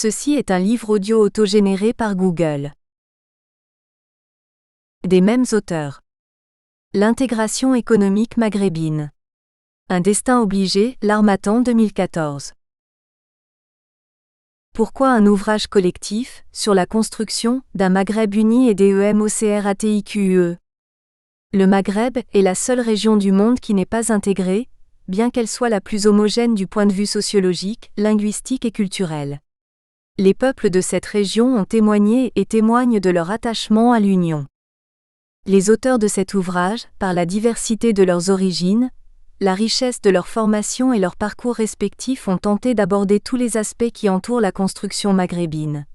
Ceci est un livre audio autogénéré par Google. Des mêmes auteurs. L'intégration économique maghrébine. Un destin obligé, l'Harmattan 2014. Pourquoi un ouvrage collectif, sur la construction, d'un Maghreb uni et des EMOCRATIQUE? Le Maghreb est la seule région du monde qui n'est pas intégrée, bien qu'elle soit la plus homogène du point de vue sociologique, linguistique et culturel. Les peuples de cette région ont témoigné et témoignent de leur attachement à l'Union. Les auteurs de cet ouvrage, par la diversité de leurs origines, la richesse de leur formation et leur parcours respectifs ont tenté d'aborder tous les aspects qui entourent la construction maghrébine.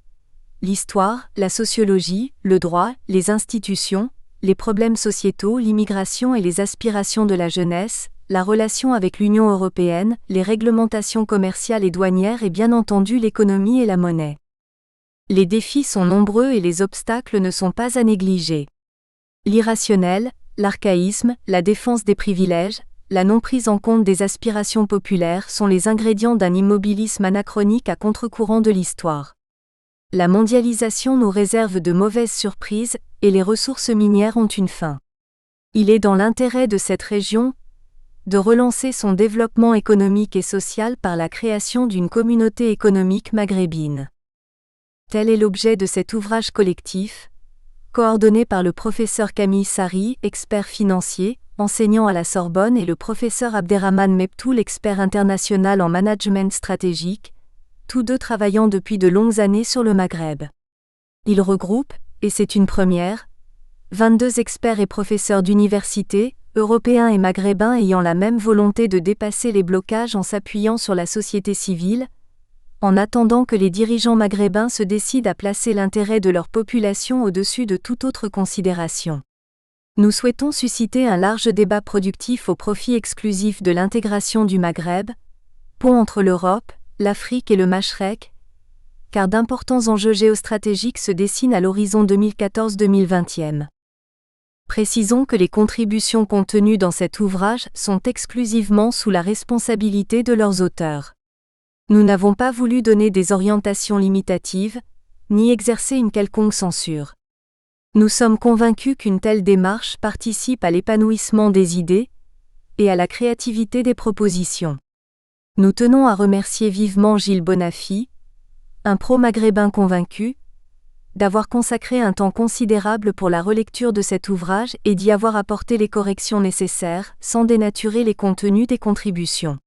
L'histoire, la sociologie, le droit, les institutions, les problèmes sociétaux, l'immigration et les aspirations de la jeunesse, la relation avec l'Union européenne, les réglementations commerciales et douanières et bien entendu l'économie et la monnaie. Les défis sont nombreux et les obstacles ne sont pas à négliger. L'irrationnel, l'archaïsme, la défense des privilèges, la non prise en compte des aspirations populaires sont les ingrédients d'un immobilisme anachronique à contre-courant de l'histoire. La mondialisation nous réserve de mauvaises surprises, et les ressources minières ont une fin. Il est dans l'intérêt de cette région de relancer son développement économique et social par la création d'une communauté économique maghrébine. Tel est l'objet de cet ouvrage collectif, coordonné par le professeur Camille Sari, expert financier, enseignant à la Sorbonne, et le professeur Abderrahmane Mebtoul, expert international en management stratégique, tous deux travaillant depuis de longues années sur le Maghreb. Il regroupe, et c'est une première, 22 experts et professeurs d'université, européens et maghrébins ayant la même volonté de dépasser les blocages en s'appuyant sur la société civile, en attendant que les dirigeants maghrébins se décident à placer l'intérêt de leur population au-dessus de toute autre considération. Nous souhaitons susciter un large débat productif au profit exclusif de l'intégration du Maghreb, pont entre l'Europe, l'Afrique et le Machrek, car d'importants enjeux géostratégiques se dessinent à l'horizon 2014-2020. Précisons que les contributions contenues dans cet ouvrage sont exclusivement sous la responsabilité de leurs auteurs. Nous n'avons pas voulu donner des orientations limitatives, ni exercer une quelconque censure. Nous sommes convaincus qu'une telle démarche participe à l'épanouissement des idées et à la créativité des propositions. Nous tenons à remercier vivement Gilles Bonafy, un pro-maghrébin convaincu, d'avoir consacré un temps considérable pour la relecture de cet ouvrage et d'y avoir apporté les corrections nécessaires, sans dénaturer les contenus des contributions.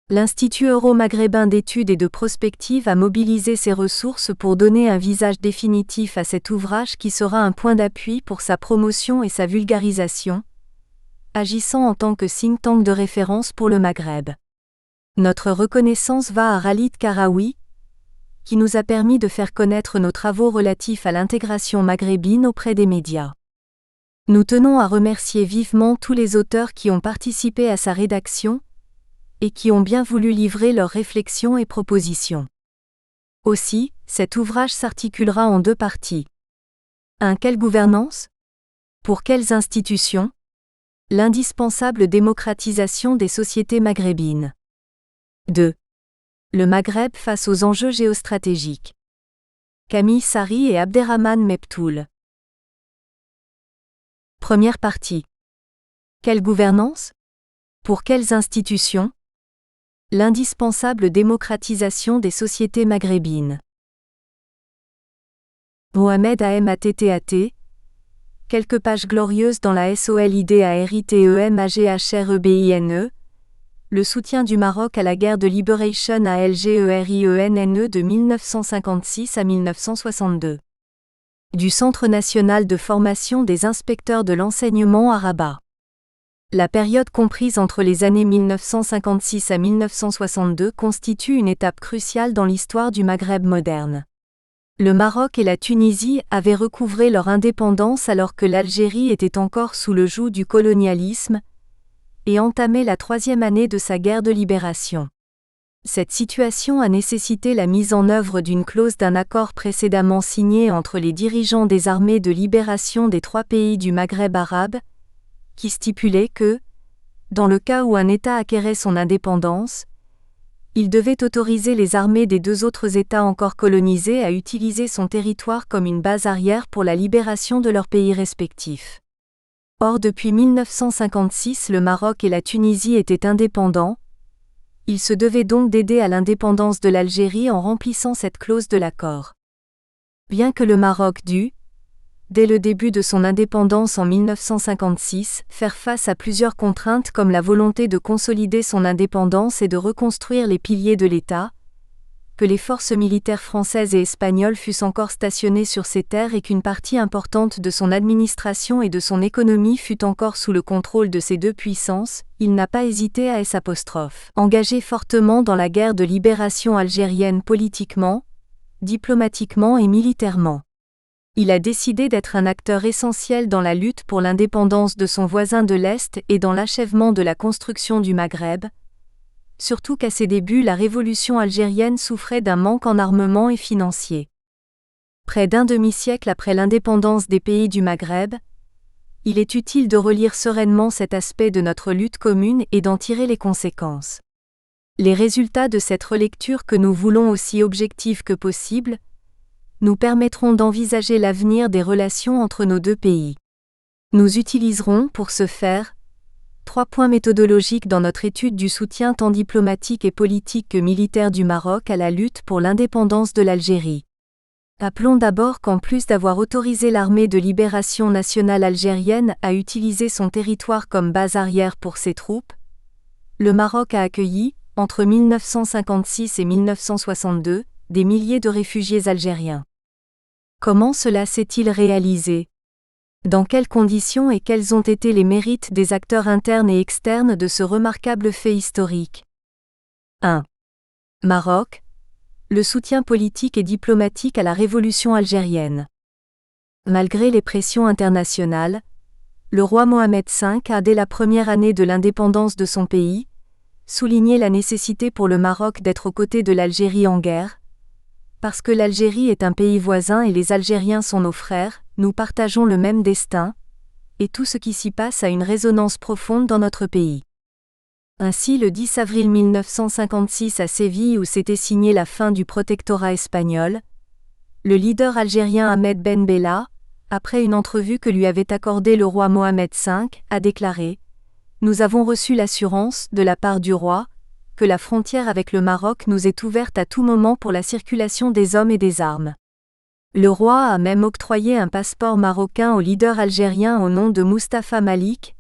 L'Institut euro-maghrébin d'études et de prospective a mobilisé ses ressources pour donner un visage définitif à cet ouvrage qui sera un point d'appui pour sa promotion et sa vulgarisation, agissant en tant que think tank de référence pour le Maghreb. Notre reconnaissance va à Khalid Karaoui, qui nous a permis de faire connaître nos travaux relatifs à l'intégration maghrébine auprès des médias. Nous tenons à remercier vivement tous les auteurs qui ont participé à sa rédaction et qui ont bien voulu livrer leurs réflexions et propositions. Aussi, cet ouvrage s'articulera en deux parties. 1. Quelle gouvernance? Pour quelles institutions? L'indispensable démocratisation des sociétés maghrébines. 2. Le Maghreb face aux enjeux géostratégiques. Camille Sari et Abderrahmane Mebtoul. Première partie. Quelle gouvernance? Pour quelles institutions? L'indispensable démocratisation des sociétés maghrébines. Mohamed Amattat. Quelques pages glorieuses dans la SOLIDARITEMAGHREBINE. Le soutien du Maroc à la guerre de Liberation à Algérienne de 1956 à 1962. Du Centre national de formation des inspecteurs de l'enseignement à Rabat. La période comprise entre les années 1956 à 1962 constitue une étape cruciale dans l'histoire du Maghreb moderne. Le Maroc et la Tunisie avaient recouvré leur indépendance alors que l'Algérie était encore sous le joug du colonialisme, et entamé la troisième année de sa guerre de libération. Cette situation a nécessité la mise en œuvre d'une clause d'un accord précédemment signé entre les dirigeants des armées de libération des trois pays du Maghreb arabe, qui stipulait que, dans le cas où un État acquérait son indépendance, Il devait autoriser les armées des deux autres États encore colonisés à utiliser son territoire comme une base arrière pour la libération de leurs pays respectifs. Or depuis 1956 le Maroc et la Tunisie étaient indépendants. Il se devait donc d'aider à l'indépendance de l'Algérie en remplissant cette clause de l'accord. Bien que le Maroc dût, dès le début de son indépendance en 1956, faire face à plusieurs contraintes comme la volonté de consolider son indépendance et de reconstruire les piliers de l'État, que les forces militaires françaises et espagnoles fussent encore stationnées sur ses terres et qu'une partie importante de son administration et de son économie fût encore sous le contrôle de ces deux puissances, il n'a pas hésité à s'engager fortement dans la guerre de libération algérienne politiquement, diplomatiquement et militairement. Il a décidé d'être un acteur essentiel dans la lutte pour l'indépendance de son voisin de l'Est et dans l'achèvement de la construction du Maghreb, surtout qu'à ses débuts la révolution algérienne souffrait d'un manque en armement et financier. Près d'un demi-siècle après l'indépendance des pays du Maghreb, il est utile de relire sereinement cet aspect de notre lutte commune et d'en tirer les conséquences. Les résultats de cette relecture que nous voulons aussi objectifs que possible, nous permettront d'envisager l'avenir des relations entre nos deux pays. Nous utiliserons, pour ce faire, 3 points méthodologiques dans notre étude du soutien tant diplomatique et politique que militaire du Maroc à la lutte pour l'indépendance de l'Algérie. Appelons d'abord qu'en plus d'avoir autorisé l'armée de libération nationale algérienne à utiliser son territoire comme base arrière pour ses troupes, le Maroc a accueilli, entre 1956 et 1962, des milliers de réfugiés algériens. Comment cela s'est-il réalisé ? Dans quelles conditions et quels ont été les mérites des acteurs internes et externes de ce remarquable fait historique ? 1. Maroc. Le soutien politique et diplomatique à la révolution algérienne. Malgré les pressions internationales, le roi Mohamed V a, dès la première année de l'indépendance de son pays, souligné la nécessité pour le Maroc d'être aux côtés de l'Algérie en guerre. Parce que l'Algérie est un pays voisin et les Algériens sont nos frères, nous partageons le même destin, et tout ce qui s'y passe a une résonance profonde dans notre pays. Ainsi, le 10 avril 1956 à Séville où s'était signée la fin du protectorat espagnol, le leader algérien Ahmed Ben Bella, après une entrevue que lui avait accordée le roi Mohamed V, a déclaré « Nous avons reçu l'assurance, de la part du roi, que la frontière avec le Maroc nous est ouverte à tout moment pour la circulation des hommes et des armes. » Le roi a même octroyé un passeport marocain au leader algérien au nom de Mustapha Malik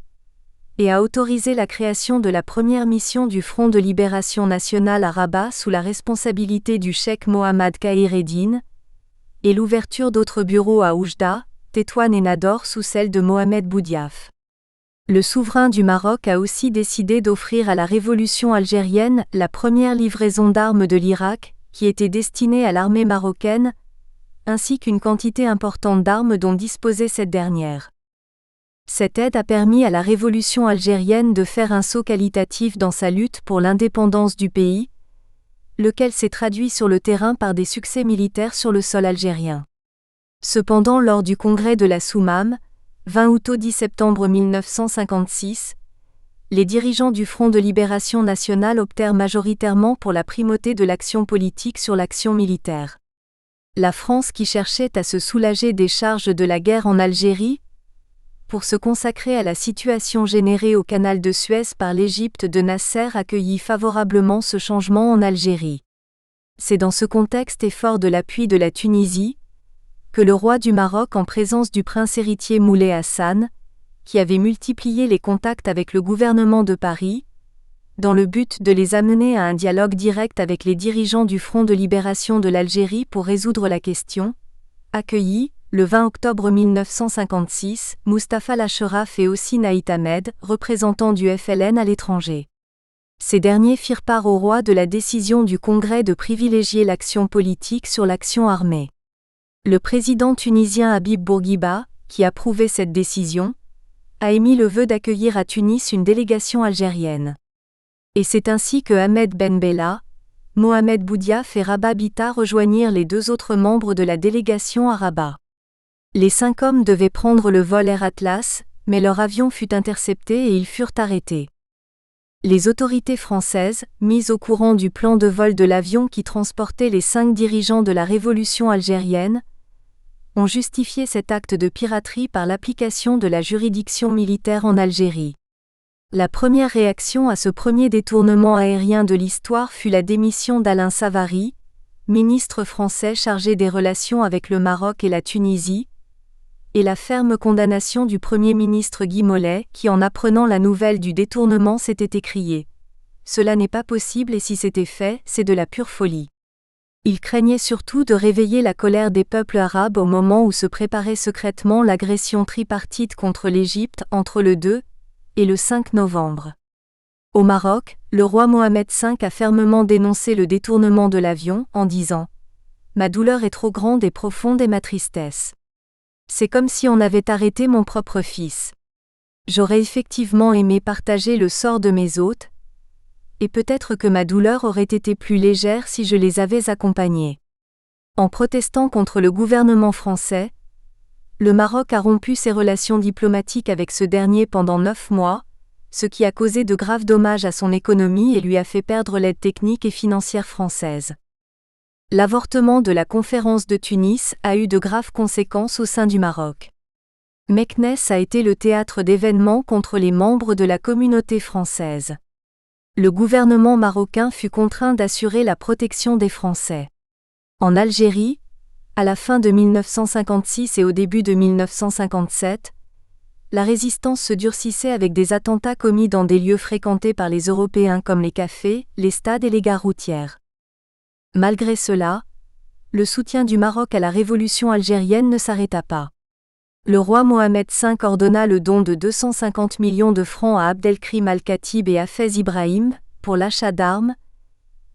et a autorisé la création de la première mission du Front de Libération Nationale à Rabat sous la responsabilité du cheikh Mohammad Khaireddine et l'ouverture d'autres bureaux à Oujda, Tétouan et Nador sous celle de Mohamed Boudiaf. Le souverain du Maroc a aussi décidé d'offrir à la révolution algérienne la première livraison d'armes de l'Irak, qui était destinée à l'armée marocaine, ainsi qu'une quantité importante d'armes dont disposait cette dernière. Cette aide a permis à la révolution algérienne de faire un saut qualitatif dans sa lutte pour l'indépendance du pays, lequel s'est traduit sur le terrain par des succès militaires sur le sol algérien. Cependant, lors du congrès de la Soumam, 20 août au 10 septembre 1956, les dirigeants du Front de Libération Nationale optèrent majoritairement pour la primauté de l'action politique sur l'action militaire. La France, qui cherchait à se soulager des charges de la guerre en Algérie, pour se consacrer à la situation générée au canal de Suez par l'Égypte de Nasser, accueillit favorablement ce changement en Algérie. C'est dans ce contexte et fort de l'appui de la Tunisie, que le roi du Maroc, en présence du prince héritier Moulay Hassan, qui avait multiplié les contacts avec le gouvernement de Paris, dans le but de les amener à un dialogue direct avec les dirigeants du Front de libération de l'Algérie pour résoudre la question, accueillit, le 20 octobre 1956, Mustapha Lachraf et aussi Naït Ahmed, représentants du FLN à l'étranger. Ces derniers firent part au roi de la décision du Congrès de privilégier l'action politique sur l'action armée. Le président tunisien Habib Bourguiba, qui approuvait cette décision, a émis le vœu d'accueillir à Tunis une délégation algérienne. Et c'est ainsi que Ahmed Ben Bella, Mohamed Boudiaf et Rabah Bita rejoignirent les 2 autres membres de la délégation à Rabat. Les 5 hommes devaient prendre le vol Air Atlas, mais leur avion fut intercepté et ils furent arrêtés. Les autorités françaises, mises au courant du plan de vol de l'avion qui transportait les 5 dirigeants de la révolution algérienne, ont justifié cet acte de piraterie par l'application de la juridiction militaire en Algérie. La première réaction à ce premier détournement aérien de l'histoire fut la démission d'Alain Savary, ministre français chargé des relations avec le Maroc et la Tunisie, et la ferme condamnation du Premier ministre Guy Mollet qui, en apprenant la nouvelle du détournement, s'était écrié « Cela n'est pas possible et si c'était fait, c'est de la pure folie ». Il craignait surtout de réveiller la colère des peuples arabes au moment où se préparait secrètement l'agression tripartite contre l'Égypte entre le 2 et le 5 novembre. Au Maroc, le roi Mohamed V a fermement dénoncé le détournement de l'avion en disant « Ma douleur est trop grande et profonde et ma tristesse. C'est comme si on avait arrêté mon propre fils. J'aurais effectivement aimé partager le sort de mes hôtes, et peut-être que ma douleur aurait été plus légère si je les avais accompagnés. » En protestant contre le gouvernement français, le Maroc a rompu ses relations diplomatiques avec ce dernier pendant 9 mois, ce qui a causé de graves dommages à son économie et lui a fait perdre l'aide technique et financière française. L'avortement de la conférence de Tunis a eu de graves conséquences au sein du Maroc. Meknès a été le théâtre d'événements contre les membres de la communauté française. Le gouvernement marocain fut contraint d'assurer la protection des Français. En Algérie, à la fin de 1956 et au début de 1957, la résistance se durcissait avec des attentats commis dans des lieux fréquentés par les Européens comme les cafés, les stades et les gares routières. Malgré cela, le soutien du Maroc à la révolution algérienne ne s'arrêta pas. Le roi Mohamed V ordonna le don de 250 millions de francs à Abdelkrim al-Khatib et Hafez Ibrahim pour l'achat d'armes.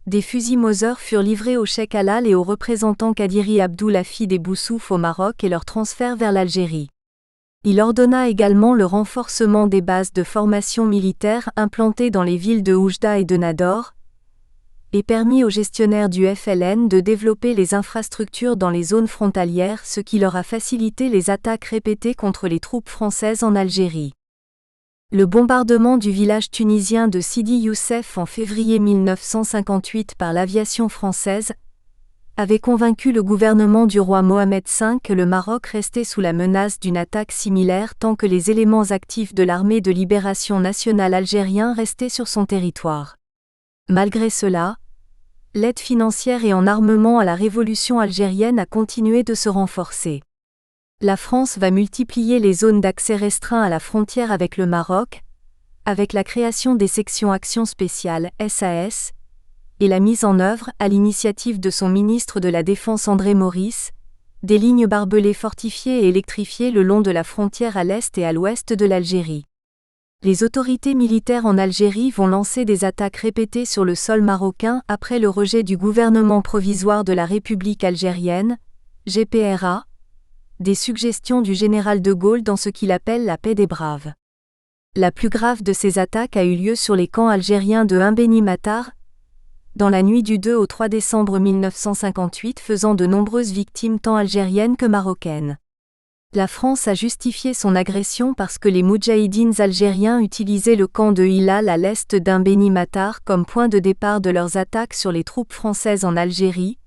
Des fusils Mauser furent livrés au cheikh Halal et au représentant Kadiri Abdul Hafid et Boussouf au Maroc et leur transfert vers l'Algérie. Il ordonna également le renforcement des bases de formation militaire implantées dans les villes de Oujda et de Nador, et permis aux gestionnaires du FLN de développer les infrastructures dans les zones frontalières, ce qui leur a facilité les attaques répétées contre les troupes françaises en Algérie. Le bombardement du village tunisien de Sidi Youssef en février 1958 par l'aviation française avait convaincu le gouvernement du roi Mohamed V que le Maroc restait sous la menace d'une attaque similaire tant que les éléments actifs de l'armée de libération nationale algérien restaient sur son territoire. Malgré cela, l'aide financière et en armement à la révolution algérienne a continué de se renforcer. La France va multiplier les zones d'accès restreints à la frontière avec le Maroc, avec la création des sections Actions spéciales SAS, et la mise en œuvre, à l'initiative de son ministre de la Défense André Maurice, des lignes barbelées fortifiées et électrifiées le long de la frontière à l'est et à l'ouest de l'Algérie. Les autorités militaires en Algérie vont lancer des attaques répétées sur le sol marocain après le rejet du gouvernement provisoire de la République algérienne, GPRA, des suggestions du général de Gaulle dans ce qu'il appelle la paix des braves. La plus grave de ces attaques a eu lieu sur les camps algériens de Mbeni Matar, dans la nuit du 2 au 3 décembre 1958, faisant de nombreuses victimes tant algériennes que marocaines. La France a justifié son agression parce que les moudjahidines algériens utilisaient le camp de Hilal à l'est d'Mbeni Matar comme point de départ de leurs attaques sur les troupes françaises en Algérie,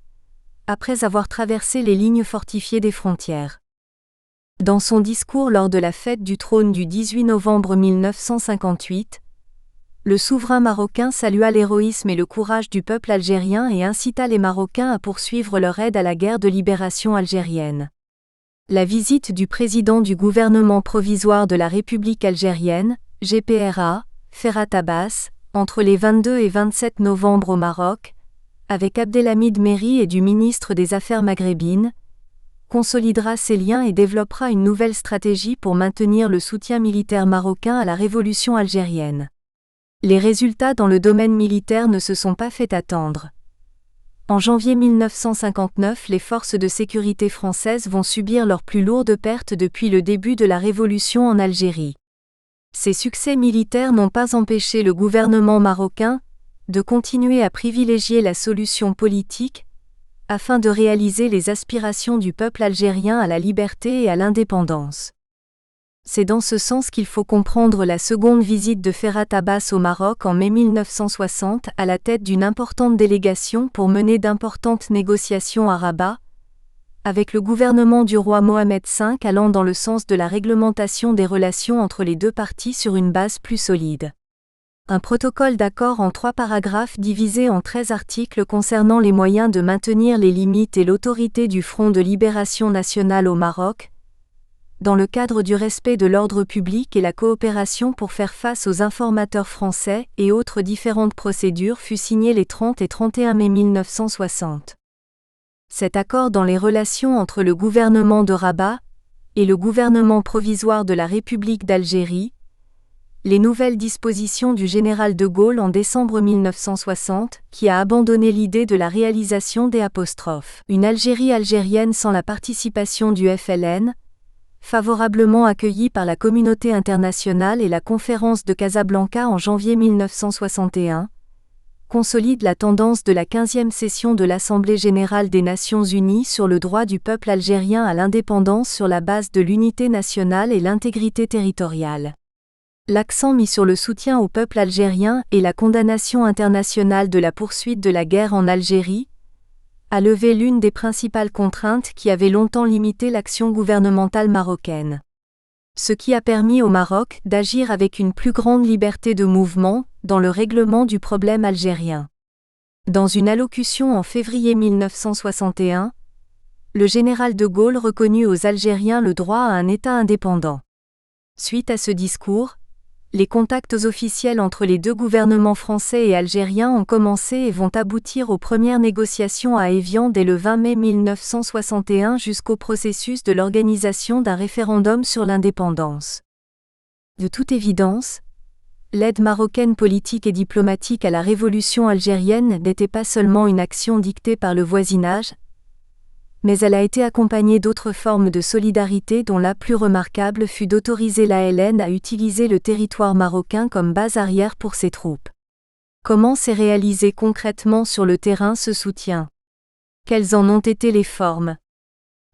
après avoir traversé les lignes fortifiées des frontières. Dans son discours lors de la fête du trône du 18 novembre 1958, le souverain marocain salua l'héroïsme et le courage du peuple algérien et incita les Marocains à poursuivre leur aide à la guerre de libération algérienne. La visite du président du gouvernement provisoire de la République algérienne, GPRA, Ferhat Abbas, entre les 22 et 27 novembre au Maroc, avec Abdelhamid Meri et du ministre des Affaires maghrébines, consolidera ses liens et développera une nouvelle stratégie pour maintenir le soutien militaire marocain à la révolution algérienne. Les résultats dans le domaine militaire ne se sont pas fait attendre. En janvier 1959, les forces de sécurité françaises vont subir leurs plus lourdes pertes depuis le début de la révolution en Algérie. Ces succès militaires n'ont pas empêché le gouvernement marocain de continuer à privilégier la solution politique afin de réaliser les aspirations du peuple algérien à la liberté et à l'indépendance. C'est dans ce sens qu'il faut comprendre la seconde visite de Ferhat Abbas au Maroc en mai 1960 à la tête d'une importante délégation pour mener d'importantes négociations à Rabat, avec le gouvernement du roi Mohamed V allant dans le sens de la réglementation des relations entre les deux parties sur une base plus solide. Un protocole d'accord en 3 paragraphes divisé en 13 articles concernant les moyens de maintenir les limites et l'autorité du Front de libération nationale au Maroc, dans le cadre du respect de l'ordre public et la coopération pour faire face aux informateurs français et autres différentes procédures fut signé les 30 et 31 mai 1960. Cet accord dans les relations entre le gouvernement de Rabat et le gouvernement provisoire de la République d'Algérie, les nouvelles dispositions du général de Gaulle en décembre 1960, qui a abandonné l'idée de la réalisation des '. Une Algérie algérienne sans la participation du FLN, favorablement accueillie par la communauté internationale et la conférence de Casablanca en janvier 1961, consolide la tendance de la 15e session de l'Assemblée générale des Nations unies sur le droit du peuple algérien à l'indépendance sur la base de l'unité nationale et l'intégrité territoriale. L'accent mis sur le soutien au peuple algérien et la condamnation internationale de la poursuite de la guerre en Algérie a levé l'une des principales contraintes qui avait longtemps limité l'action gouvernementale marocaine. Ce qui a permis au Maroc d'agir avec une plus grande liberté de mouvement dans le règlement du problème algérien. Dans une allocution en février 1961, le général de Gaulle reconnut aux Algériens le droit à un État indépendant. Suite à ce discours, les contacts officiels entre les deux gouvernements français et algériens ont commencé et vont aboutir aux premières négociations à Évian dès le 20 mai 1961 jusqu'au processus de l'organisation d'un référendum sur l'indépendance. De toute évidence, l'aide marocaine politique et diplomatique à la révolution algérienne n'était pas seulement une action dictée par le voisinage, mais elle a été accompagnée d'autres formes de solidarité dont la plus remarquable fut d'autoriser l'ALN à utiliser le territoire marocain comme base arrière pour ses troupes. Comment s'est réalisé concrètement sur le terrain ce soutien? Quelles en ont été les formes?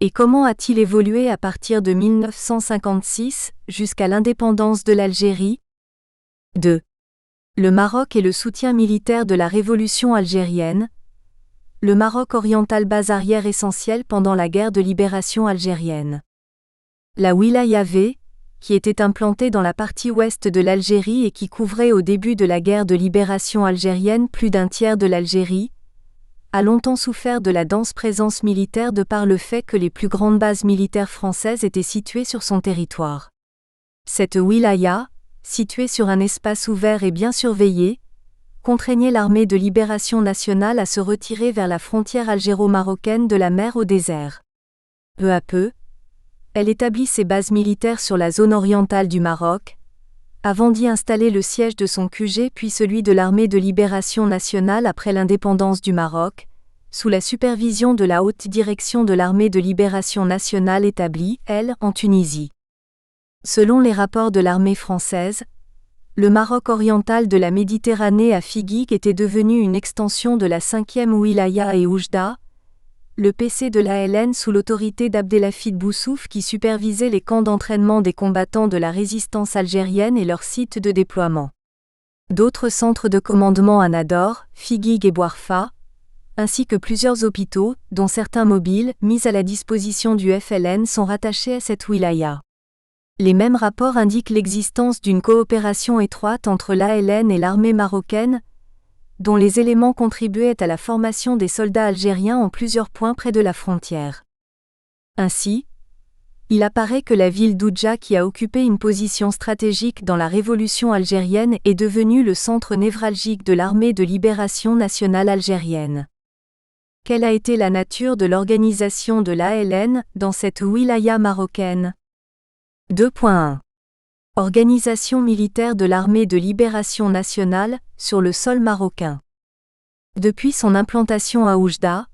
Et comment a-t-il évolué à partir de 1956 jusqu'à l'indépendance de l'Algérie? 2. Le Maroc et le soutien militaire de la révolution algérienne. Le Maroc oriental base arrière essentielle pendant la guerre de libération algérienne. La Wilaya V, qui était implantée dans la partie ouest de l'Algérie et qui couvrait au début de la guerre de libération algérienne plus d'un tiers de l'Algérie, a longtemps souffert de la dense présence militaire de par le fait que les plus grandes bases militaires françaises étaient situées sur son territoire. Cette Wilaya, située sur un espace ouvert et bien surveillé, contraignait l'armée de libération nationale à se retirer vers la frontière algéro-marocaine de la mer au désert. Peu à peu, elle établit ses bases militaires sur la zone orientale du Maroc, avant d'y installer le siège de son QG puis celui de l'armée de libération nationale après l'indépendance du Maroc, sous la supervision de la haute direction de l'armée de libération nationale établie, elle, en Tunisie. Selon les rapports de l'armée française, le Maroc oriental de la Méditerranée à Figuig était devenu une extension de la 5e Wilaya et Oujda, le PC de l'ALN sous l'autorité d'Abdelhafid Boussouf qui supervisait les camps d'entraînement des combattants de la résistance algérienne et leurs sites de déploiement. D'autres centres de commandement à Nador, Figuig et Bouarfa, ainsi que plusieurs hôpitaux, dont certains mobiles, mis à la disposition du FLN sont rattachés à cette wilaya. Les mêmes rapports indiquent l'existence d'une coopération étroite entre l'ALN et l'armée marocaine, dont les éléments contribuaient à la formation des soldats algériens en plusieurs points près de la frontière. Ainsi, il apparaît que la ville d'Oujda qui a occupé une position stratégique dans la révolution algérienne est devenue le centre névralgique de l'armée de libération nationale algérienne. Quelle a été la nature de l'organisation de l'ALN dans cette wilaya marocaine? 2.1. Organisation militaire de l'armée de libération nationale, sur le sol marocain. Depuis son implantation à Oujda,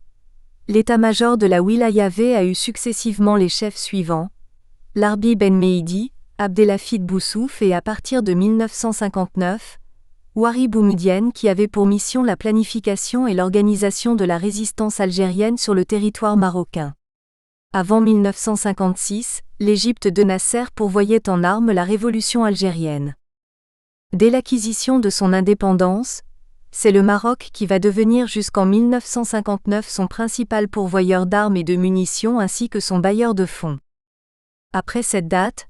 l'état-major de la Wilaya V a eu successivement les chefs suivants, Larbi Ben Mehdi, Abdelhafid Boussouf et à partir de 1959, Ouari Boumedienne qui avait pour mission la planification et l'organisation de la résistance algérienne sur le territoire marocain. Avant 1956, l'Égypte de Nasser pourvoyait en armes la révolution algérienne. Dès l'acquisition de son indépendance, c'est le Maroc qui va devenir jusqu'en 1959 son principal pourvoyeur d'armes et de munitions ainsi que son bailleur de fonds. Après cette date,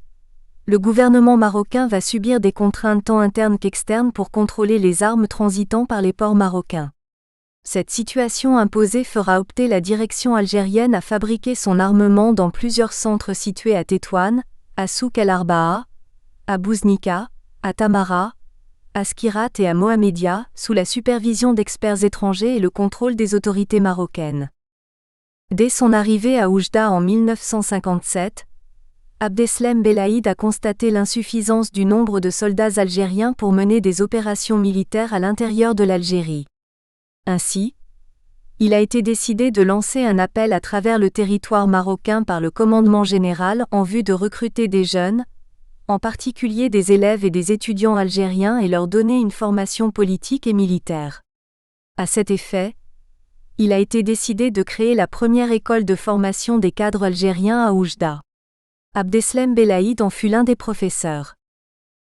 le gouvernement marocain va subir des contraintes tant internes qu'externes pour contrôler les armes transitant par les ports marocains. Cette situation imposée fera opter la direction algérienne à fabriquer son armement dans plusieurs centres situés à Tétouan, à Souk el-Arba'a, à Bouznika, à Tamara, à Skirat et à Mohamedia, sous la supervision d'experts étrangers et le contrôle des autorités marocaines. Dès son arrivée à Oujda en 1957, Abdeslam Belaïd a constaté l'insuffisance du nombre de soldats algériens pour mener des opérations militaires à l'intérieur de l'Algérie. Ainsi, il a été décidé de lancer un appel à travers le territoire marocain par le commandement général en vue de recruter des jeunes, en particulier des élèves et des étudiants algériens et leur donner une formation politique et militaire. À cet effet, il a été décidé de créer la première école de formation des cadres algériens à Oujda. Abdeslam Belaïd en fut l'un des professeurs.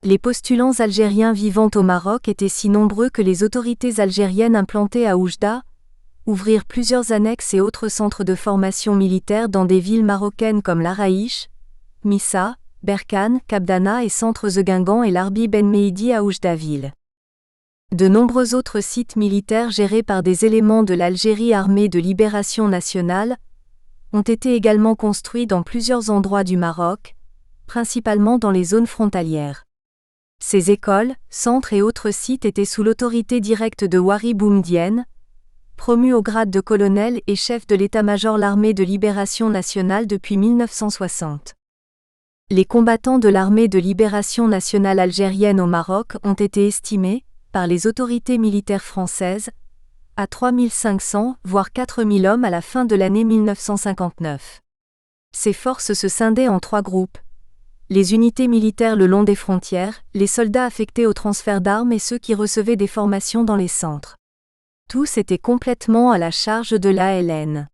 Les postulants algériens vivant au Maroc étaient si nombreux que les autorités algériennes implantées à Oujda ouvrirent plusieurs annexes et autres centres de formation militaire dans des villes marocaines comme Laraïch, Missa, Berkane, Kabdana et centres The Guingamp et l'Arbi Ben Meidi à Oujda-Ville. De nombreux autres sites militaires gérés par des éléments de l'Algérie armée de libération nationale ont été également construits dans plusieurs endroits du Maroc, principalement dans les zones frontalières. Ces écoles, centres et autres sites étaient sous l'autorité directe de Wari Boumedienne, promu au grade de colonel et chef de l'état-major l'armée de libération nationale depuis 1960. Les combattants de l'armée de libération nationale algérienne au Maroc ont été estimés, par les autorités militaires françaises, à 3500 voire 4000 hommes à la fin de l'année 1959. Ces forces se scindaient en 3 groupes. Les unités militaires le long des frontières, les soldats affectés au transfert d'armes et ceux qui recevaient des formations dans les centres. Tous étaient complètement à la charge de l'ALN.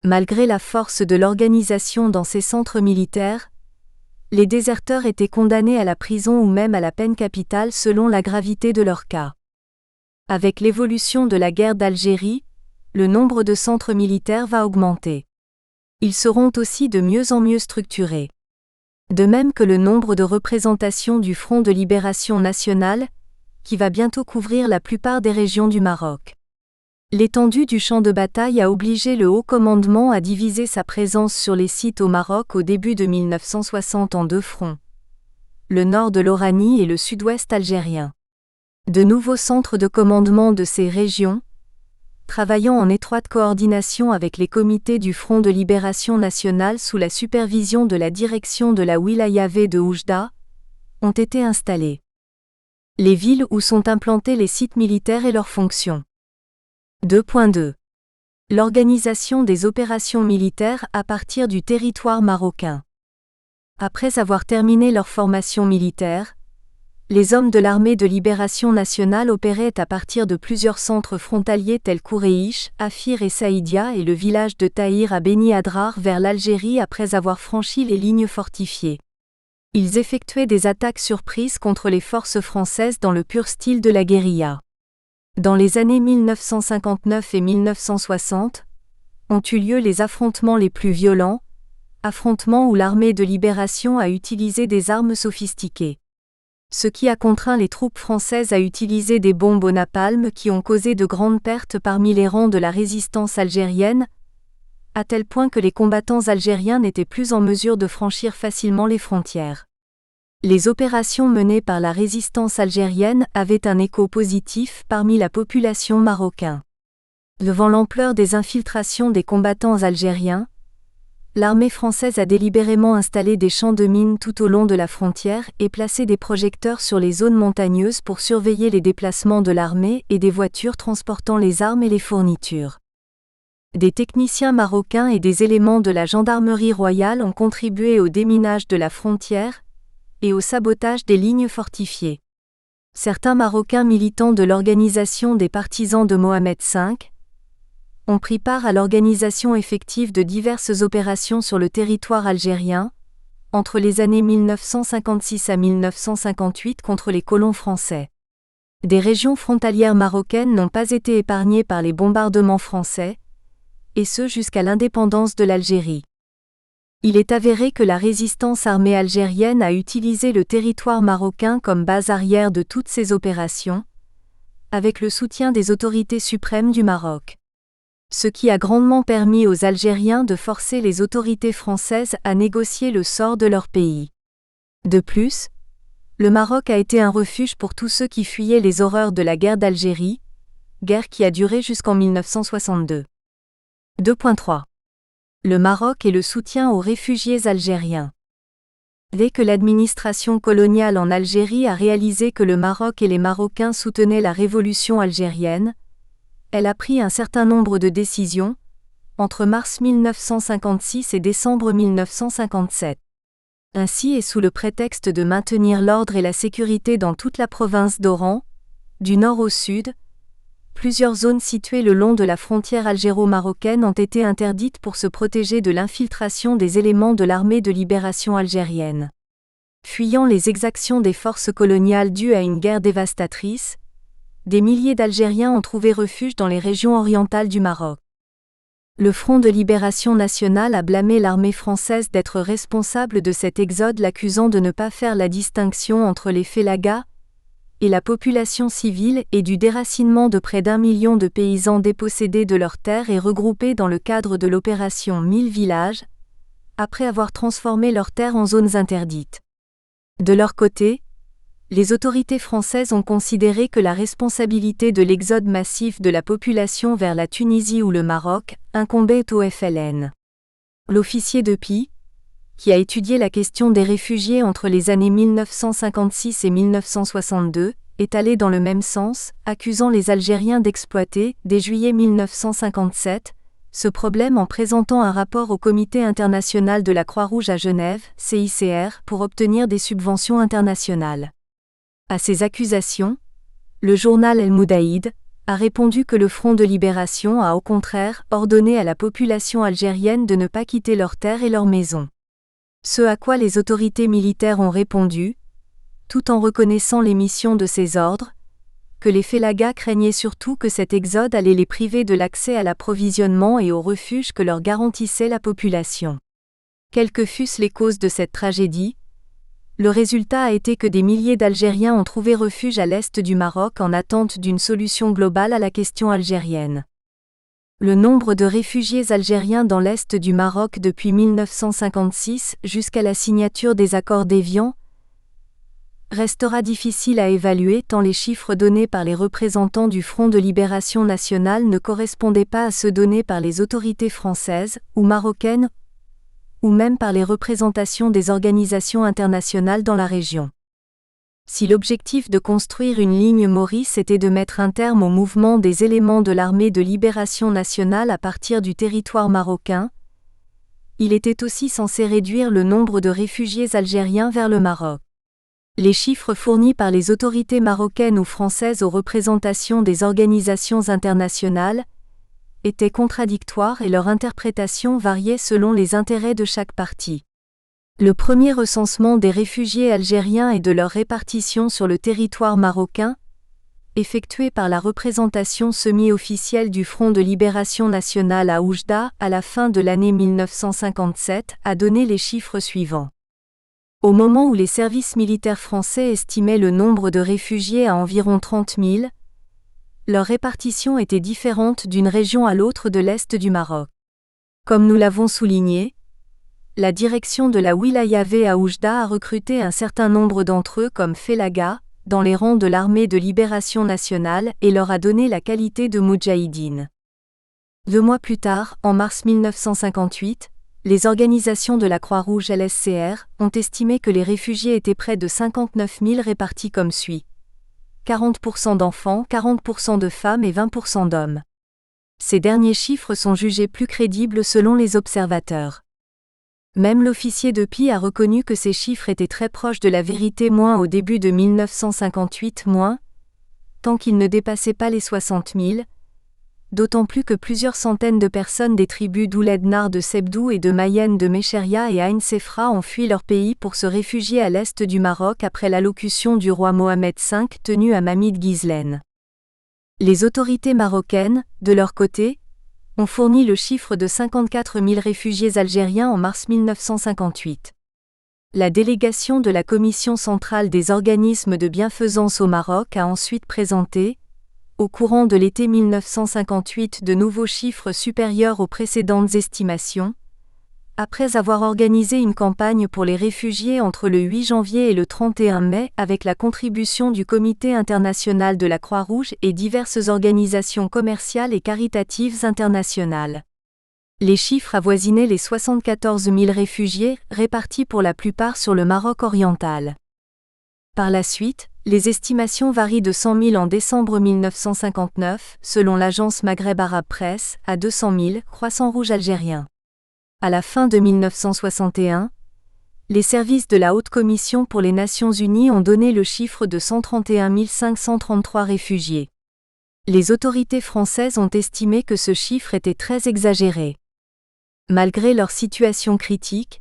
Malgré la force de l'organisation dans ces centres militaires, les déserteurs étaient condamnés à la prison ou même à la peine capitale selon la gravité de leur cas. Avec l'évolution de la guerre d'Algérie, le nombre de centres militaires va augmenter. Ils seront aussi de mieux en mieux structurés. De même que le nombre de représentations du Front de libération nationale, qui va bientôt couvrir la plupart des régions du Maroc. L'étendue du champ de bataille a obligé le haut commandement à diviser sa présence sur les sites au Maroc au début de 1960 en 2 fronts. Le nord de l'Oranie et le sud-ouest algérien. De nouveaux centres de commandement de ces régions, travaillant en étroite coordination avec les comités du Front de libération nationale sous la supervision de la direction de la Wilaya V de Oujda, ont été installés. Les villes où sont implantés les sites militaires et leurs fonctions. 2.2. L'organisation des opérations militaires à partir du territoire marocain. Après avoir terminé leur formation militaire, les hommes de l'armée de libération nationale opéraient à partir de plusieurs centres frontaliers tels Kouréich, Afir et Saïdia et le village de Tahir à Beni Adrar vers l'Algérie après avoir franchi les lignes fortifiées. Ils effectuaient des attaques surprises contre les forces françaises dans le pur style de la guérilla. Dans les années 1959 et 1960, ont eu lieu les affrontements les plus violents, affrontements où l'armée de libération a utilisé des armes sophistiquées. Ce qui a contraint les troupes françaises à utiliser des bombes au napalm qui ont causé de grandes pertes parmi les rangs de la résistance algérienne, à tel point que les combattants algériens n'étaient plus en mesure de franchir facilement les frontières. Les opérations menées par la résistance algérienne avaient un écho positif parmi la population marocaine. Devant l'ampleur des infiltrations des combattants algériens, l'armée française a délibérément installé des champs de mines tout au long de la frontière et placé des projecteurs sur les zones montagneuses pour surveiller les déplacements de l'armée et des voitures transportant les armes et les fournitures. Des techniciens marocains et des éléments de la gendarmerie royale ont contribué au déminage de la frontière et au sabotage des lignes fortifiées. Certains Marocains militants de l'organisation des partisans de Mohamed V ont pris part à l'organisation effective de diverses opérations sur le territoire algérien, entre les années 1956 à 1958 contre les colons français. Des régions frontalières marocaines n'ont pas été épargnées par les bombardements français, et ce jusqu'à l'indépendance de l'Algérie. Il est avéré que la résistance armée algérienne a utilisé le territoire marocain comme base arrière de toutes ses opérations, avec le soutien des autorités suprêmes du Maroc. Ce qui a grandement permis aux Algériens de forcer les autorités françaises à négocier le sort de leur pays. De plus, le Maroc a été un refuge pour tous ceux qui fuyaient les horreurs de la guerre d'Algérie, guerre qui a duré jusqu'en 1962. 2.3. Le Maroc et le soutien aux réfugiés algériens. Dès que l'administration coloniale en Algérie a réalisé que le Maroc et les Marocains soutenaient la révolution algérienne, elle a pris un certain nombre de décisions, entre mars 1956 et décembre 1957. Ainsi et sous le prétexte de maintenir l'ordre et la sécurité dans toute la province d'Oran, du nord au sud, plusieurs zones situées le long de la frontière algéro-marocaine ont été interdites pour se protéger de l'infiltration des éléments de l'armée de libération algérienne. Fuyant les exactions des forces coloniales dues à une guerre dévastatrice, des milliers d'Algériens ont trouvé refuge dans les régions orientales du Maroc. Le Front de libération nationale a blâmé l'armée française d'être responsable de cet exode, l'accusant de ne pas faire la distinction entre les félagas et la population civile et du déracinement de près d'1 million de paysans dépossédés de leurs terres et regroupés dans le cadre de l'opération 1000 villages, après avoir transformé leurs terres en zones interdites. De leur côté, les autorités françaises ont considéré que la responsabilité de l'exode massif de la population vers la Tunisie ou le Maroc incombait au FLN. L'officier de Pie, qui a étudié la question des réfugiés entre les années 1956 et 1962, est allé dans le même sens, accusant les Algériens d'exploiter, dès juillet 1957, ce problème en présentant un rapport au Comité international de la Croix-Rouge à Genève, CICR, pour obtenir des subventions internationales. À ces accusations, le journal El Moudahid a répondu que le Front de libération a au contraire ordonné à la population algérienne de ne pas quitter leurs terres et leurs maisons. Ce à quoi les autorités militaires ont répondu, tout en reconnaissant les missions de ces ordres, que les félagas craignaient surtout que cet exode allait les priver de l'accès à l'approvisionnement et au refuge que leur garantissait la population. Quelles que fussent les causes de cette tragédie, le résultat a été que des milliers d'Algériens ont trouvé refuge à l'est du Maroc en attente d'une solution globale à la question algérienne. Le nombre de réfugiés algériens dans l'est du Maroc depuis 1956 jusqu'à la signature des accords d'Évian restera difficile à évaluer tant les chiffres donnés par les représentants du Front de libération nationale ne correspondaient pas à ceux donnés par les autorités françaises ou marocaines ou même par les représentations des organisations internationales dans la région. Si l'objectif de construire une ligne Maurice était de mettre un terme au mouvement des éléments de l'armée de libération nationale à partir du territoire marocain, il était aussi censé réduire le nombre de réfugiés algériens vers le Maroc. Les chiffres fournis par les autorités marocaines ou françaises aux représentations des organisations internationales étaient contradictoires et leur interprétation variait selon les intérêts de chaque partie. Le premier recensement des réfugiés algériens et de leur répartition sur le territoire marocain, effectué par la représentation semi-officielle du Front de libération nationale à Oujda à la fin de l'année 1957, a donné les chiffres suivants. Au moment où les services militaires français estimaient le nombre de réfugiés à environ 30 000, leur répartition était différente d'une région à l'autre de l'est du Maroc. Comme nous l'avons souligné, la direction de la Wilaya V à Oujda a recruté un certain nombre d'entre eux comme félagas, dans les rangs de l'armée de libération nationale et leur a donné la qualité de moudjahidine. 2 mois plus tard, en mars 1958, les organisations de la Croix-Rouge LSCR ont estimé que les réfugiés étaient près de 59 000 répartis comme suit. 40% d'enfants, 40% de femmes et 20% d'hommes. Ces derniers chiffres sont jugés plus crédibles selon les observateurs. Même l'officier de Pie a reconnu que ces chiffres étaient très proches de la vérité au début de 1958 tant qu'ils ne dépassaient pas les 60 000, d'autant plus que plusieurs centaines de personnes des tribus d'Ouled Nar de Sebdou et de Mayenne de Mecheria et Ain Sefra ont fui leur pays pour se réfugier à l'est du Maroc après l'allocution du roi Mohamed V tenue à Mamid Ghizlen. Les autorités marocaines, de leur côté, ont fourni le chiffre de 54 000 réfugiés algériens en mars 1958. La délégation de la Commission centrale des organismes de bienfaisance au Maroc a ensuite présenté, au courant de l'été 1958, de nouveaux chiffres supérieurs aux précédentes estimations, après avoir organisé une campagne pour les réfugiés entre le 8 janvier et le 31 mai avec la contribution du Comité international de la Croix-Rouge et diverses organisations commerciales et caritatives internationales. Les chiffres avoisinaient les 74 000 réfugiés, répartis pour la plupart sur le Maroc oriental. Par la suite, les estimations varient de 100 000 en décembre 1959, selon l'agence Maghreb Arabe Presse, à 200 000, Croissant Rouge algérien. À la fin de 1961, les services de la Haute Commission pour les Nations Unies ont donné le chiffre de 131 533 réfugiés. Les autorités françaises ont estimé que ce chiffre était très exagéré. Malgré leur situation critique,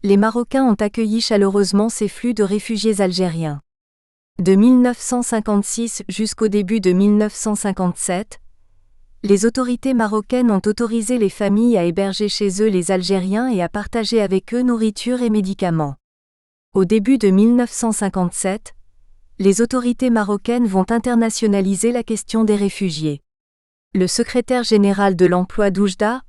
les Marocains ont accueilli chaleureusement ces flux de réfugiés algériens. De 1956 jusqu'au début de 1957, les autorités marocaines ont autorisé les familles à héberger chez eux les Algériens et à partager avec eux nourriture et médicaments. Au début de 1957, les autorités marocaines vont internationaliser la question des réfugiés. Le secrétaire général de l'emploi d'Oujda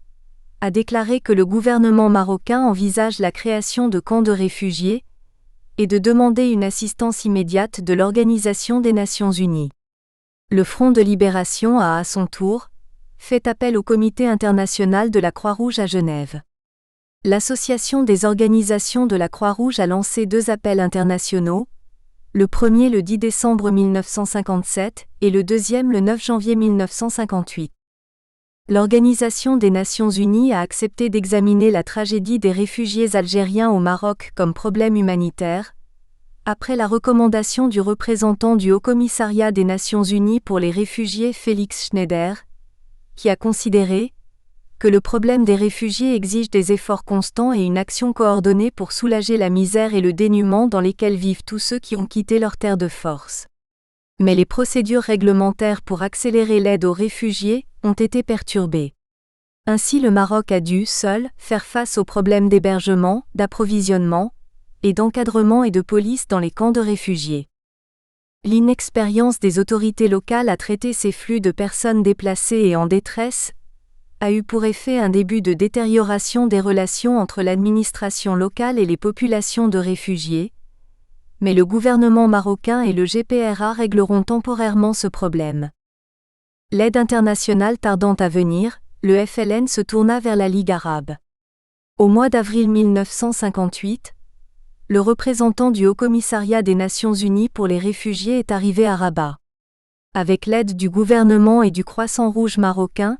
a déclaré que le gouvernement marocain envisage la création de camps de réfugiés et de demander une assistance immédiate de l'Organisation des Nations Unies. Le Front de Libération a à son tour fait appel au Comité international de la Croix-Rouge à Genève. L'Association des organisations de la Croix-Rouge a lancé 2 appels internationaux, le premier le 10 décembre 1957 et le deuxième le 9 janvier 1958. L'Organisation des Nations Unies a accepté d'examiner la tragédie des réfugiés algériens au Maroc comme problème humanitaire, après la recommandation du représentant du Haut-Commissariat des Nations Unies pour les réfugiés Félix Schneider, qui a considéré que le problème des réfugiés exige des efforts constants et une action coordonnée pour soulager la misère et le dénuement dans lesquels vivent tous ceux qui ont quitté leur terre de force. Mais les procédures réglementaires pour accélérer l'aide aux réfugiés ont été perturbées. Ainsi le Maroc a dû, seul, faire face aux problèmes d'hébergement, d'approvisionnement, et d'encadrement et de police dans les camps de réfugiés. L'inexpérience des autorités locales à traiter ces flux de personnes déplacées et en détresse a eu pour effet un début de détérioration des relations entre l'administration locale et les populations de réfugiés, mais le gouvernement marocain et le GPRA régleront temporairement ce problème. L'aide internationale tardant à venir, le FLN se tourna vers la Ligue arabe. Au mois d'avril 1958, le représentant du Haut-Commissariat des Nations Unies pour les réfugiés est arrivé à Rabat. Avec l'aide du gouvernement et du Croissant Rouge marocain,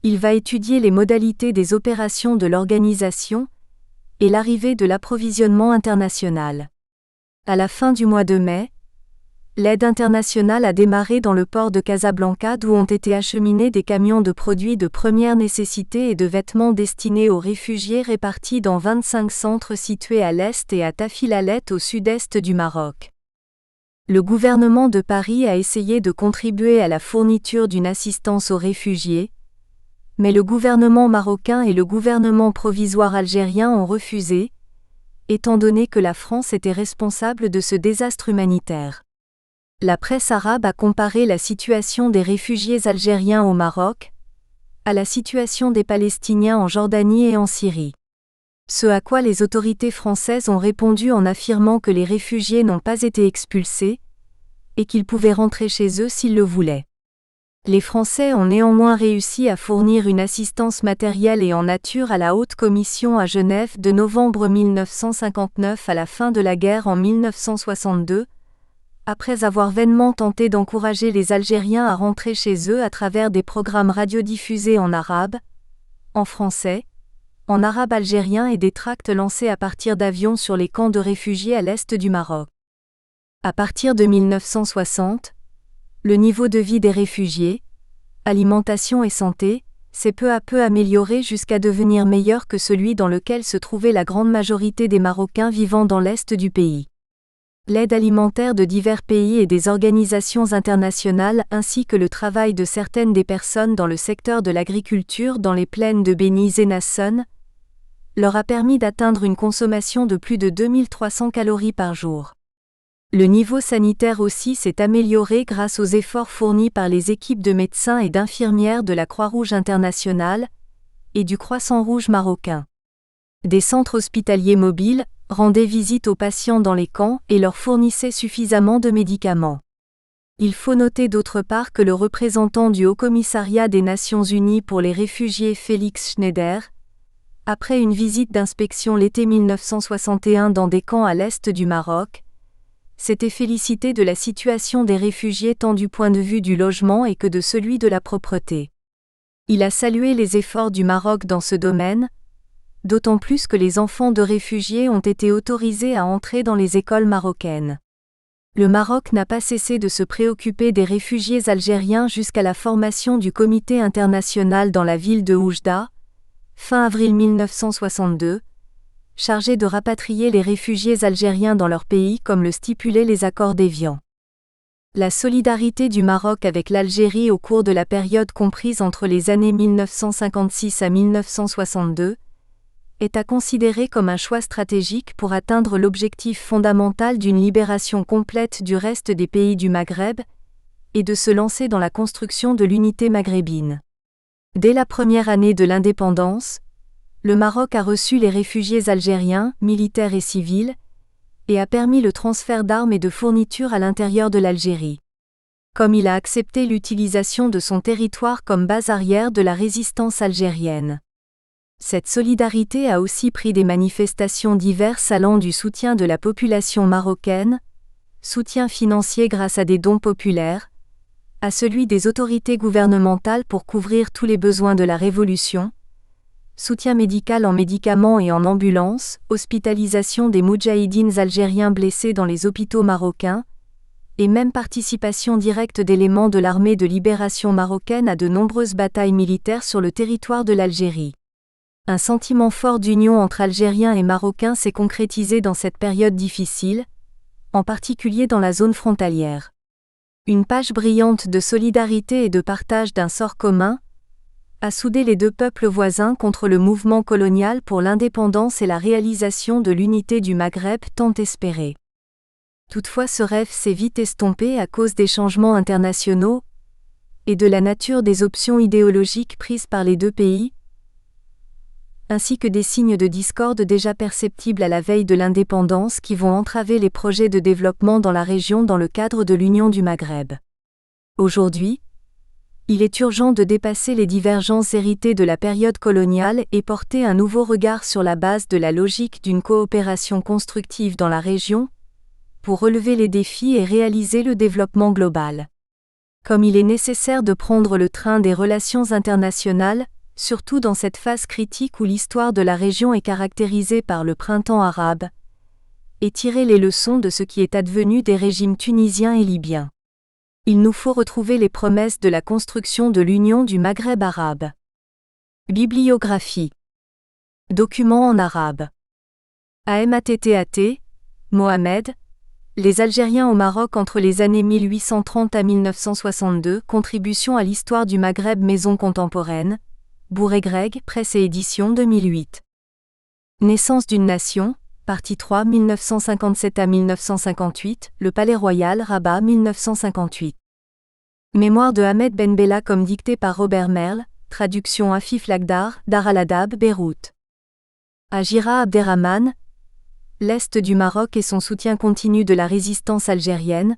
il va étudier les modalités des opérations de l'organisation et l'arrivée de l'approvisionnement international. À la fin du mois de mai, l'aide internationale a démarré dans le port de Casablanca d'où ont été acheminés des camions de produits de première nécessité et de vêtements destinés aux réfugiés répartis dans 25 centres situés à l'est et à Tafilalet au sud-est du Maroc. Le gouvernement de Paris a essayé de contribuer à la fourniture d'une assistance aux réfugiés, mais le gouvernement marocain et le gouvernement provisoire algérien ont refusé, étant donné que la France était responsable de ce désastre humanitaire. La presse arabe a comparé la situation des réfugiés algériens au Maroc à la situation des Palestiniens en Jordanie et en Syrie. Ce à quoi les autorités françaises ont répondu en affirmant que les réfugiés n'ont pas été expulsés et qu'ils pouvaient rentrer chez eux s'ils le voulaient. Les Français ont néanmoins réussi à fournir une assistance matérielle et en nature à la Haute Commission à Genève de novembre 1959 à la fin de la guerre en 1962, après avoir vainement tenté d'encourager les Algériens à rentrer chez eux à travers des programmes radiodiffusés en arabe, en français, en arabe algérien et des tracts lancés à partir d'avions sur les camps de réfugiés à l'est du Maroc. À partir de 1960, le niveau de vie des réfugiés, alimentation et santé, s'est peu à peu amélioré jusqu'à devenir meilleur que celui dans lequel se trouvait la grande majorité des Marocains vivant dans l'est du pays. L'aide alimentaire de divers pays et des organisations internationales ainsi que le travail de certaines des personnes dans le secteur de l'agriculture dans les plaines de Beni Zenasson leur a permis d'atteindre une consommation de plus de 2300 calories par jour. Le niveau sanitaire aussi s'est amélioré grâce aux efforts fournis par les équipes de médecins et d'infirmières de la Croix-Rouge internationale et du Croissant-Rouge marocain. Des centres hospitaliers mobiles rendaient visite aux patients dans les camps et leur fournissaient suffisamment de médicaments. Il faut noter d'autre part que le représentant du Haut-Commissariat des Nations Unies pour les réfugiés Félix Schneider, après une visite d'inspection l'été 1961 dans des camps à l'est du Maroc, s'était félicité de la situation des réfugiés tant du point de vue du logement et que de celui de la propreté. Il a salué les efforts du Maroc dans ce domaine, d'autant plus que les enfants de réfugiés ont été autorisés à entrer dans les écoles marocaines. Le Maroc n'a pas cessé de se préoccuper des réfugiés algériens jusqu'à la formation du comité international dans la ville de Oujda, fin avril 1962, chargé de rapatrier les réfugiés algériens dans leur pays comme le stipulaient les accords d'Évian. La solidarité du Maroc avec l'Algérie au cours de la période comprise entre les années 1956 à 1962 est à considérer comme un choix stratégique pour atteindre l'objectif fondamental d'une libération complète du reste des pays du Maghreb et de se lancer dans la construction de l'unité maghrébine. Dès la première année de l'indépendance, le Maroc a reçu les réfugiés algériens, militaires et civils, et a permis le transfert d'armes et de fournitures à l'intérieur de l'Algérie. Comme il a accepté l'utilisation de son territoire comme base arrière de la résistance algérienne. Cette solidarité a aussi pris des manifestations diverses allant du soutien de la population marocaine, soutien financier grâce à des dons populaires, à celui des autorités gouvernementales pour couvrir tous les besoins de la Révolution, soutien médical en médicaments et en ambulances, hospitalisation des moudjahidines algériens blessés dans les hôpitaux marocains, et même participation directe d'éléments de l'armée de libération marocaine à de nombreuses batailles militaires sur le territoire de l'Algérie. Un sentiment fort d'union entre Algériens et Marocains s'est concrétisé dans cette période difficile, en particulier dans la zone frontalière. Une page brillante de solidarité et de partage d'un sort commun a soudé les deux peuples voisins contre le mouvement colonial pour l'indépendance et la réalisation de l'unité du Maghreb tant espérée. Toutefois, ce rêve s'est vite estompé à cause des changements internationaux et de la nature des options idéologiques prises par les deux pays, ainsi que des signes de discorde déjà perceptibles à la veille de l'indépendance qui vont entraver les projets de développement dans la région dans le cadre de l'Union du Maghreb. Aujourd'hui, il est urgent de dépasser les divergences héritées de la période coloniale et porter un nouveau regard sur la base de la logique d'une coopération constructive dans la région, pour relever les défis et réaliser le développement global. Comme il est nécessaire de prendre le train des relations internationales, surtout dans cette phase critique où l'histoire de la région est caractérisée par le printemps arabe, et tirer les leçons de ce qui est advenu des régimes tunisiens et libyens. Il nous faut retrouver les promesses de la construction de l'Union du Maghreb arabe. Bibliographie. Documents en arabe. Amattat, Mohamed. Les Algériens au Maroc entre les années 1830 à 1962, contribution à l'histoire du Maghreb maison contemporaine. Bourg-et-Greg, Presse et Éditions 2008. Naissance d'une nation, partie 3 1957 à 1958, Le Palais Royal, Rabat 1958. Mémoire de Ahmed Ben Bella comme dictée par Robert Merle, traduction Afif Lagdar, Dar al-Adab, Beyrouth. Agira Abderrahman, l'Est du Maroc et son soutien continu de la résistance algérienne,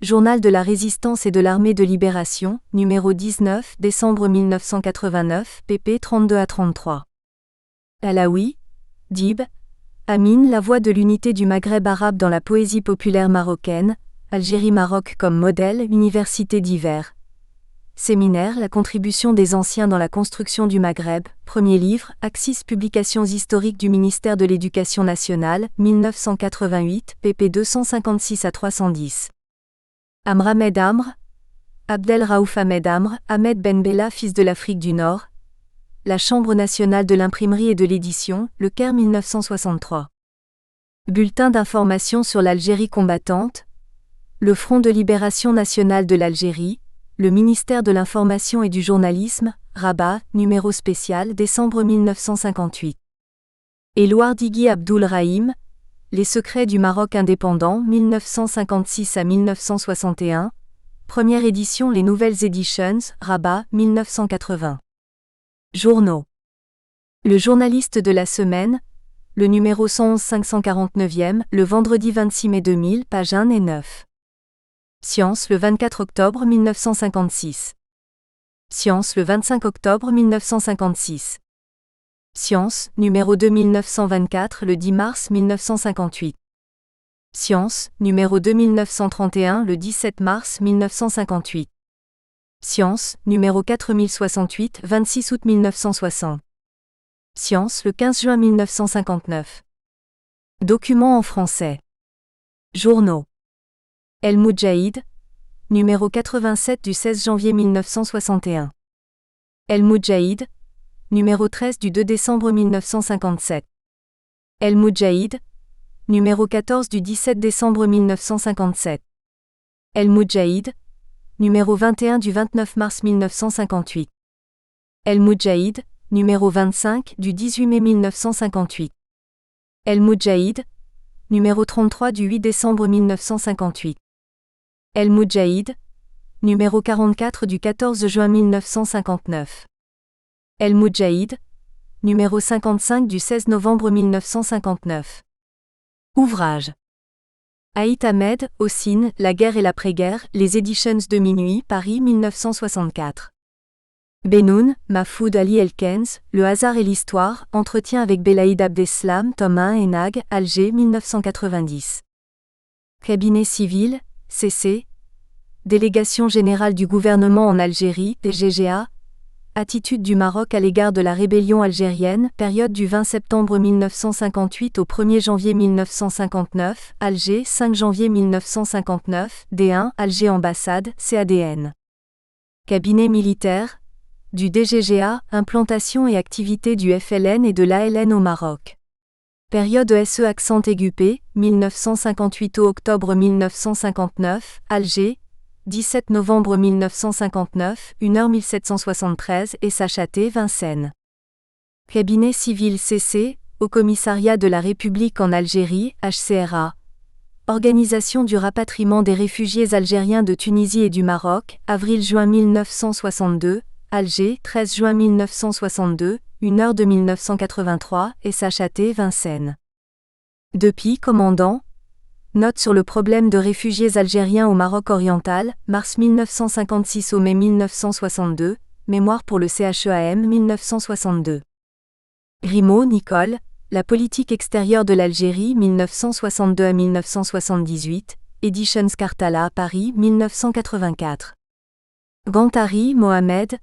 Journal de la Résistance et de l'Armée de Libération, numéro 19, décembre 1989, pp 32 à 33. Alaoui, Dib, Amin, la voix de l'unité du Maghreb arabe dans la poésie populaire marocaine, Algérie-Maroc comme modèle, Université d'hiver. Séminaire, la contribution des anciens dans la construction du Maghreb, premier livre, Axis Publications historiques du ministère de l'Éducation nationale, 1988, pp 256 à 310. Amr Ahmed Amr, Abdel Raouf Ahmed Amr, Ahmed Ben Bella fils de l'Afrique du Nord. La Chambre nationale de l'imprimerie et de l'édition, Le Caire 1963. Bulletin d'information sur l'Algérie combattante. Le Front de libération nationale de l'Algérie, le ministère de l'Information et du Journalisme, Rabat, numéro spécial, décembre 1958. Elouardigui Abdoul Rahim, Les secrets du Maroc indépendant, 1956 à 1961. Première édition Les Nouvelles Editions, Rabat, 1980. Journaux. Le journaliste de la semaine, le numéro 111 549e, le vendredi 26 mai 2000, page 1 et 9. Science le 24 octobre 1956. Science le 25 octobre 1956. Science, numéro 2924 le 10 mars 1958. Science, numéro 2931 le 17 mars 1958. Science, numéro 4068 26 août 1960. Science le 15 juin 1959. Documents en français. Journaux. El Moudjahid, numéro 87 du 16 janvier 1961. El Moudjahid, numéro 13 du 2 décembre 1957. El Moudjahid, numéro 14 du 17 décembre 1957. El Moudjahid, numéro 21 du 29 mars 1958. El Moudjahid, numéro 25 du 18 mai 1958. El Moudjahid, numéro 33 du 8 décembre 1958. El Moudjahid, numéro 44 du 14 juin 1959. El Moudjahid, numéro 55 du 16 novembre 1959. Ouvrage. Aït Ahmed, Hossein, La guerre et l'après-guerre, Les Editions de minuit, Paris 1964. Benoun, Mahfoud Ali Elkens, Le hasard et l'histoire, entretien avec Belaïd Abdeslam, tome 1 et Nag, Alger 1990. Cabinet civil, CC. Délégation générale du gouvernement en Algérie, DGGA. Attitude du Maroc à l'égard de la rébellion algérienne, période du 20 septembre 1958 au 1er janvier 1959, Alger 5 janvier 1959, D1, Alger ambassade, CADN. Cabinet militaire, du DGGA, implantation et activité du FLN et de l'ALN au Maroc. Période SE accent aigu P, 1958 au octobre 1959, Alger, 17 novembre 1959, 1h 1773 et Sachaté, Vincennes. Cabinet civil CC, au Commissariat de la République en Algérie, HCRA. Organisation du rapatriement des réfugiés algériens de Tunisie et du Maroc, avril-juin 1962, Alger, 13 juin 1962, 1h de 1983 et Sachaté, Vincennes. Depuis commandant. Note sur le problème de réfugiés algériens au Maroc oriental, mars 1956 au mai 1962, mémoire pour le CHEAM 1962. Grimaud, Nicole, La politique extérieure de l'Algérie 1962 à 1978, Editions Cartala, Paris 1984. Gantari, Mohamed,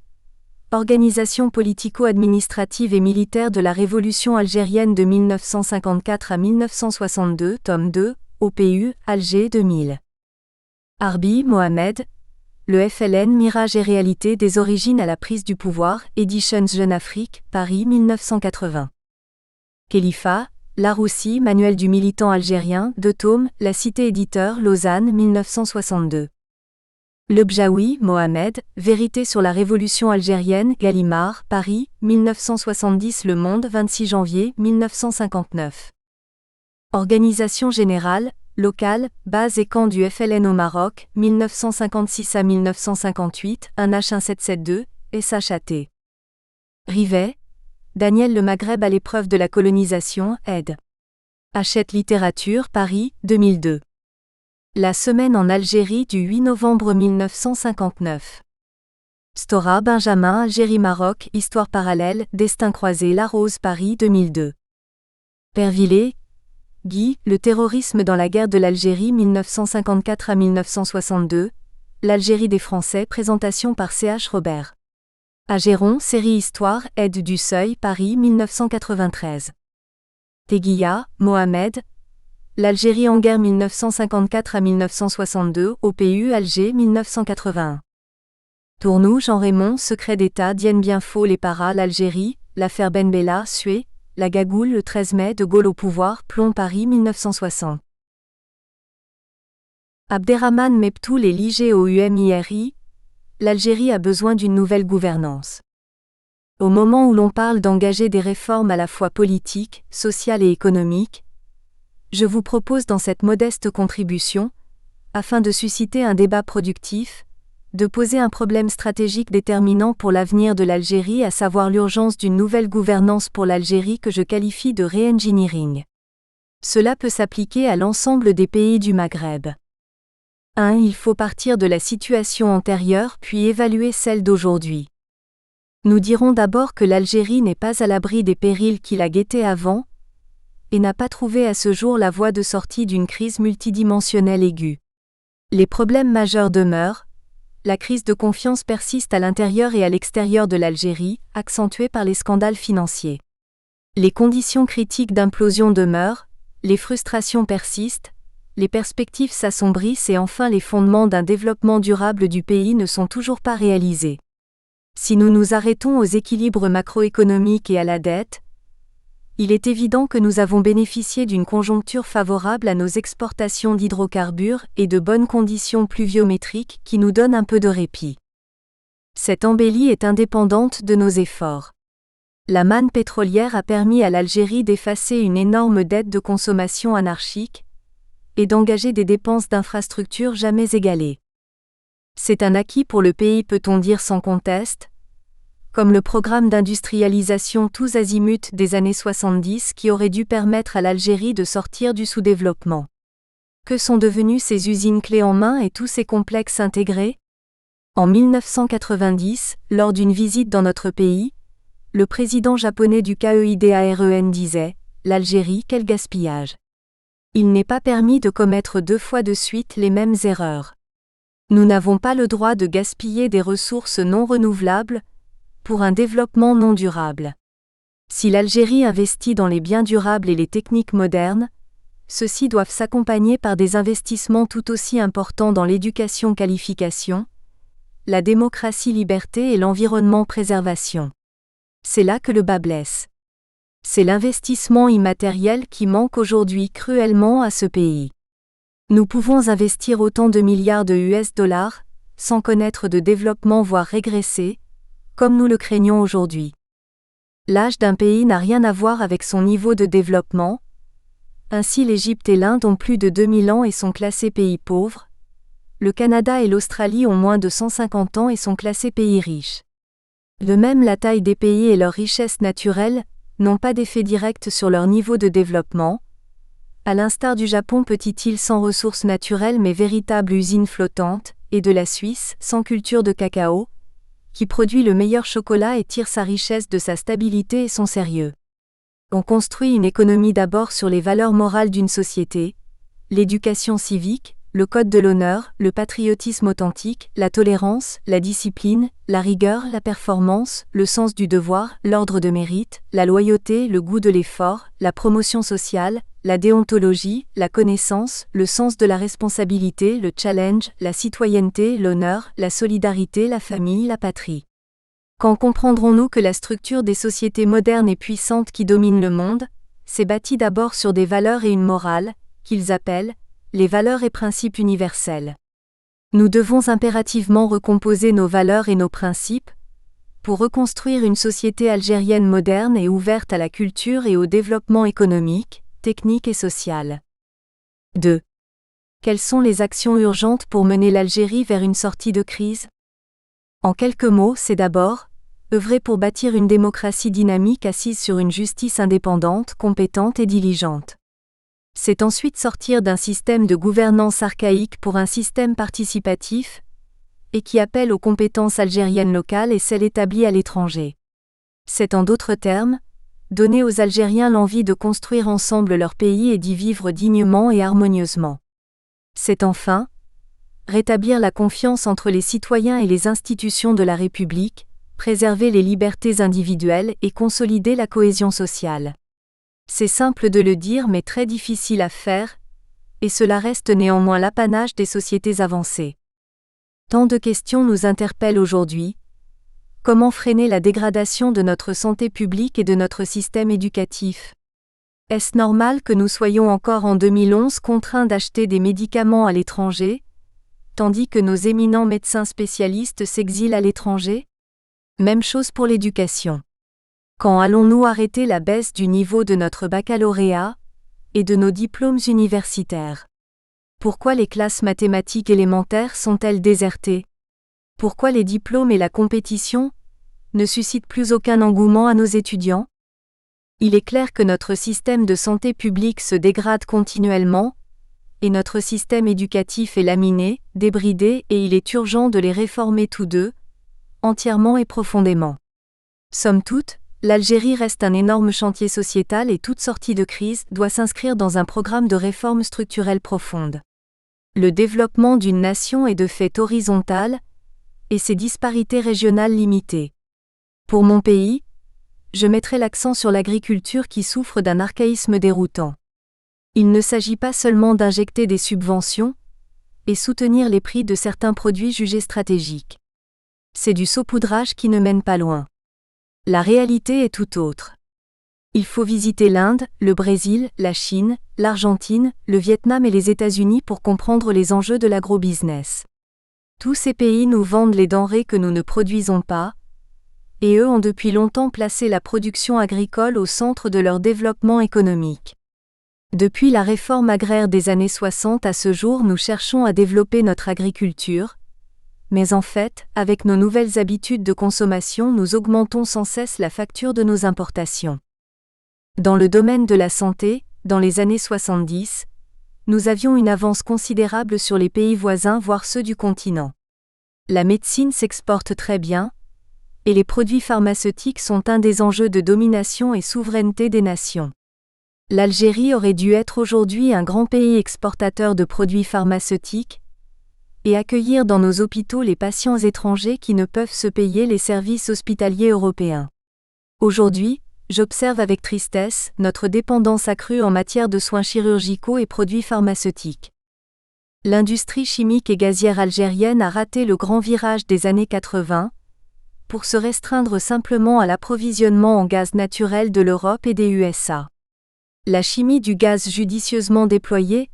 Organisation politico-administrative et militaire de la Révolution algérienne de 1954 à 1962, tome 2, OPU, Alger 2000. Arbi, Mohamed, Le FLN Mirage et réalité des origines à la prise du pouvoir, Editions Jeune Afrique, Paris 1980. Khalifa, Laroussi, Manuel du militant algérien, 2 tomes, La Cité éditeur, Lausanne 1962. Lebjaoui, Mohamed, Vérité sur la révolution algérienne, Gallimard, Paris, 1970. Le Monde, 26 janvier 1959. Organisation générale, locale, base et camp du FLN au Maroc, 1956 à 1958, 1H1772, SHAT. Rivet, Daniel Le Maghreb à l'épreuve de la colonisation, ed. Hachette Littérature, Paris, 2002. La semaine en Algérie du 8 novembre 1959. Stora, Benjamin, Algérie-Maroc, Histoire parallèle, Destin croisé, La Rose, Paris, 2002. Pervillé, Guy, Le terrorisme dans la guerre de l'Algérie 1954 à 1962, L'Algérie des Français, présentation par C.H. Robert. Agéron, série Histoire, aide du Seuil, Paris 1993. Teguilla, Mohamed, L'Algérie en guerre 1954 à 1962, OPU, Alger 1981. Tournou, Jean Raymond, secret d'État, Dien Bien Phu, les paras, l'Algérie, l'affaire Ben Bella, Suez, la Gagoule, le 13 mai, De Gaulle au pouvoir, plomb Paris 1960. Abderrahmane Mebtoul et l'IGOUMIRI, l'Algérie a besoin d'une nouvelle gouvernance. Au moment où l'on parle d'engager des réformes à la fois politiques, sociales et économiques, je vous propose dans cette modeste contribution, afin de susciter un débat productif, de poser un problème stratégique déterminant pour l'avenir de l'Algérie, à savoir l'urgence d'une nouvelle gouvernance pour l'Algérie que je qualifie de re-engineering. Cela peut s'appliquer à l'ensemble des pays du Maghreb. 1. Il faut partir de la situation antérieure puis évaluer celle d'aujourd'hui. Nous dirons d'abord que l'Algérie n'est pas à l'abri des périls qui la guettaient avant, et n'a pas trouvé à ce jour la voie de sortie d'une crise multidimensionnelle aiguë. Les problèmes majeurs demeurent. La crise de confiance persiste à l'intérieur et à l'extérieur de l'Algérie, accentuée par les scandales financiers. Les conditions critiques d'implosion demeurent, les frustrations persistent, les perspectives s'assombrissent et enfin les fondements d'un développement durable du pays ne sont toujours pas réalisés. Si nous nous arrêtons aux équilibres macroéconomiques et à la dette, il est évident que nous avons bénéficié d'une conjoncture favorable à nos exportations d'hydrocarbures et de bonnes conditions pluviométriques qui nous donnent un peu de répit. Cette embellie est indépendante de nos efforts. La manne pétrolière a permis à l'Algérie d'effacer une énorme dette de consommation anarchique et d'engager des dépenses d'infrastructures jamais égalées. C'est un acquis pour le pays, peut-on dire sans conteste, comme le programme d'industrialisation tous azimuts des années 70 qui aurait dû permettre à l'Algérie de sortir du sous-développement. Que sont devenues ces usines clés en main et tous ces complexes intégrés ? En 1990, lors d'une visite dans notre pays, le président japonais du KEIDAREN disait « L'Algérie, quel gaspillage !» Il n'est pas permis de commettre 2 fois de suite les mêmes erreurs. Nous n'avons pas le droit de gaspiller des ressources non renouvelables pour un développement non durable. Si l'Algérie investit dans les biens durables et les techniques modernes, ceux-ci doivent s'accompagner par des investissements tout aussi importants dans l'éducation-qualification, la démocratie-liberté et l'environnement-préservation. C'est là que le bât blesse. C'est l'investissement immatériel qui manque aujourd'hui cruellement à ce pays. Nous pouvons investir autant de milliards de $, sans connaître de développement voire régresser, comme nous le craignons aujourd'hui. L'âge d'un pays n'a rien à voir avec son niveau de développement. Ainsi l'Égypte et l'Inde ont plus de 2000 ans et sont classés pays pauvres. Le Canada et l'Australie ont moins de 150 ans et sont classés pays riches. De même, la taille des pays et leur richesse naturelle n'ont pas d'effet direct sur leur niveau de développement. À l'instar du Japon, petite île sans ressources naturelles mais véritable usine flottante, et de la Suisse, sans culture de cacao, qui produit le meilleur chocolat et tire sa richesse de sa stabilité et son sérieux. On construit une économie d'abord sur les valeurs morales d'une société, l'éducation civique, le code de l'honneur, le patriotisme authentique, la tolérance, la discipline, la rigueur, la performance, le sens du devoir, l'ordre de mérite, la loyauté, le goût de l'effort, la promotion sociale, la déontologie, la connaissance, le sens de la responsabilité, le challenge, la citoyenneté, l'honneur, la solidarité, la famille, la patrie. Quand comprendrons-nous que la structure des sociétés modernes et puissantes qui dominent le monde, s'est bâtie d'abord sur des valeurs et une morale, qu'ils appellent les valeurs et principes universels. Nous devons impérativement recomposer nos valeurs et nos principes, pour reconstruire une société algérienne moderne et ouverte à la culture et au développement économique, technique et social. 2. Quelles sont les actions urgentes pour mener l'Algérie vers une sortie de crise ? En quelques mots, c'est d'abord œuvrer pour bâtir une démocratie dynamique assise sur une justice indépendante, compétente et diligente. C'est ensuite sortir d'un système de gouvernance archaïque pour un système participatif, et qui appelle aux compétences algériennes locales et celles établies à l'étranger. C'est en d'autres termes, donner aux Algériens l'envie de construire ensemble leur pays et d'y vivre dignement et harmonieusement. C'est enfin, rétablir la confiance entre les citoyens et les institutions de la République, préserver les libertés individuelles et consolider la cohésion sociale. C'est simple de le dire mais très difficile à faire, et cela reste néanmoins l'apanage des sociétés avancées. Tant de questions nous interpellent aujourd'hui. Comment freiner la dégradation de notre santé publique et de notre système éducatif? Est-ce normal que nous soyons encore en 2011 contraints d'acheter des médicaments à l'étranger, tandis que nos éminents médecins spécialistes s'exilent à l'étranger? Même chose pour l'éducation. Quand allons-nous arrêter la baisse du niveau de notre baccalauréat et de nos diplômes universitaires? Pourquoi les classes mathématiques élémentaires sont-elles désertées? Pourquoi les diplômes et la compétition ne suscitent plus aucun engouement à nos étudiants? Il est clair que notre système de santé publique se dégrade continuellement, et notre système éducatif est laminé, débridé et il est urgent de les réformer tous deux, entièrement et profondément. Somme toute, l'Algérie reste un énorme chantier sociétal et toute sortie de crise doit s'inscrire dans un programme de réformes structurelles profondes. Le développement d'une nation est de fait horizontal, et ses disparités régionales limitées. Pour mon pays, je mettrai l'accent sur l'agriculture qui souffre d'un archaïsme déroutant. Il ne s'agit pas seulement d'injecter des subventions et soutenir les prix de certains produits jugés stratégiques. C'est du saupoudrage qui ne mène pas loin. La réalité est tout autre. Il faut visiter l'Inde, le Brésil, la Chine, l'Argentine, le Vietnam et les États-Unis pour comprendre les enjeux de l'agrobusiness. Tous ces pays nous vendent les denrées que nous ne produisons pas, et eux ont depuis longtemps placé la production agricole au centre de leur développement économique. Depuis la réforme agraire des années 60 à ce jour, nous cherchons à développer notre agriculture, mais en fait, avec nos nouvelles habitudes de consommation, nous augmentons sans cesse la facture de nos importations. Dans le domaine de la santé, dans les années 70, nous avions une avance considérable sur les pays voisins, voire ceux du continent. La médecine s'exporte très bien, et les produits pharmaceutiques sont un des enjeux de domination et souveraineté des nations. L'Algérie aurait dû être aujourd'hui un grand pays exportateur de produits pharmaceutiques, et accueillir dans nos hôpitaux les patients étrangers qui ne peuvent se payer les services hospitaliers européens. Aujourd'hui, j'observe avec tristesse notre dépendance accrue en matière de soins chirurgicaux et produits pharmaceutiques. L'industrie chimique et gazière algérienne a raté le grand virage des années 80, pour se restreindre simplement à l'approvisionnement en gaz naturel de l'Europe et des USA. La chimie du gaz judicieusement déployée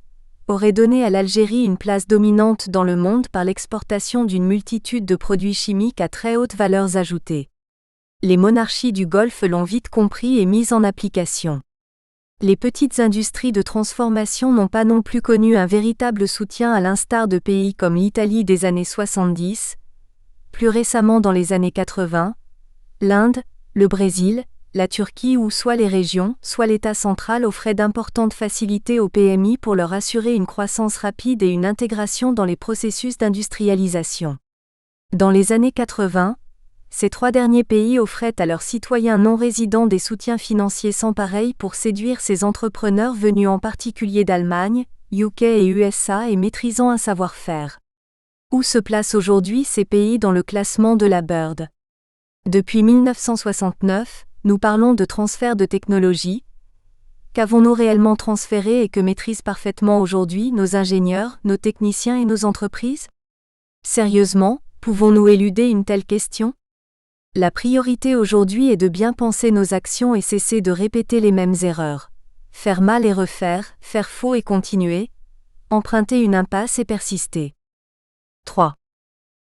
aurait donné à l'Algérie une place dominante dans le monde par l'exportation d'une multitude de produits chimiques à très hautes valeurs ajoutées. Les monarchies du Golfe l'ont vite compris et mis en application. Les petites industries de transformation n'ont pas non plus connu un véritable soutien à l'instar de pays comme l'Italie des années 70, plus récemment dans les années 80, l'Inde, le Brésil, la Turquie où soit les régions, soit l'État central offraient d'importantes facilités aux PMI pour leur assurer une croissance rapide et une intégration dans les processus d'industrialisation. Dans les années 80, ces trois derniers pays offraient à leurs citoyens non résidents des soutiens financiers sans pareil pour séduire ces entrepreneurs venus en particulier d'Allemagne, UK et USA et maîtrisant un savoir-faire. Où se placent aujourd'hui ces pays dans le classement de la Bird? Depuis 1969, nous parlons de transfert de technologie. Qu'avons-nous réellement transféré et que maîtrisent parfaitement aujourd'hui nos ingénieurs, nos techniciens et nos entreprises? Sérieusement, pouvons-nous éluder une telle question? La priorité aujourd'hui est de bien penser nos actions et cesser de répéter les mêmes erreurs. Faire mal et refaire, faire faux et continuer, emprunter une impasse et persister. 3.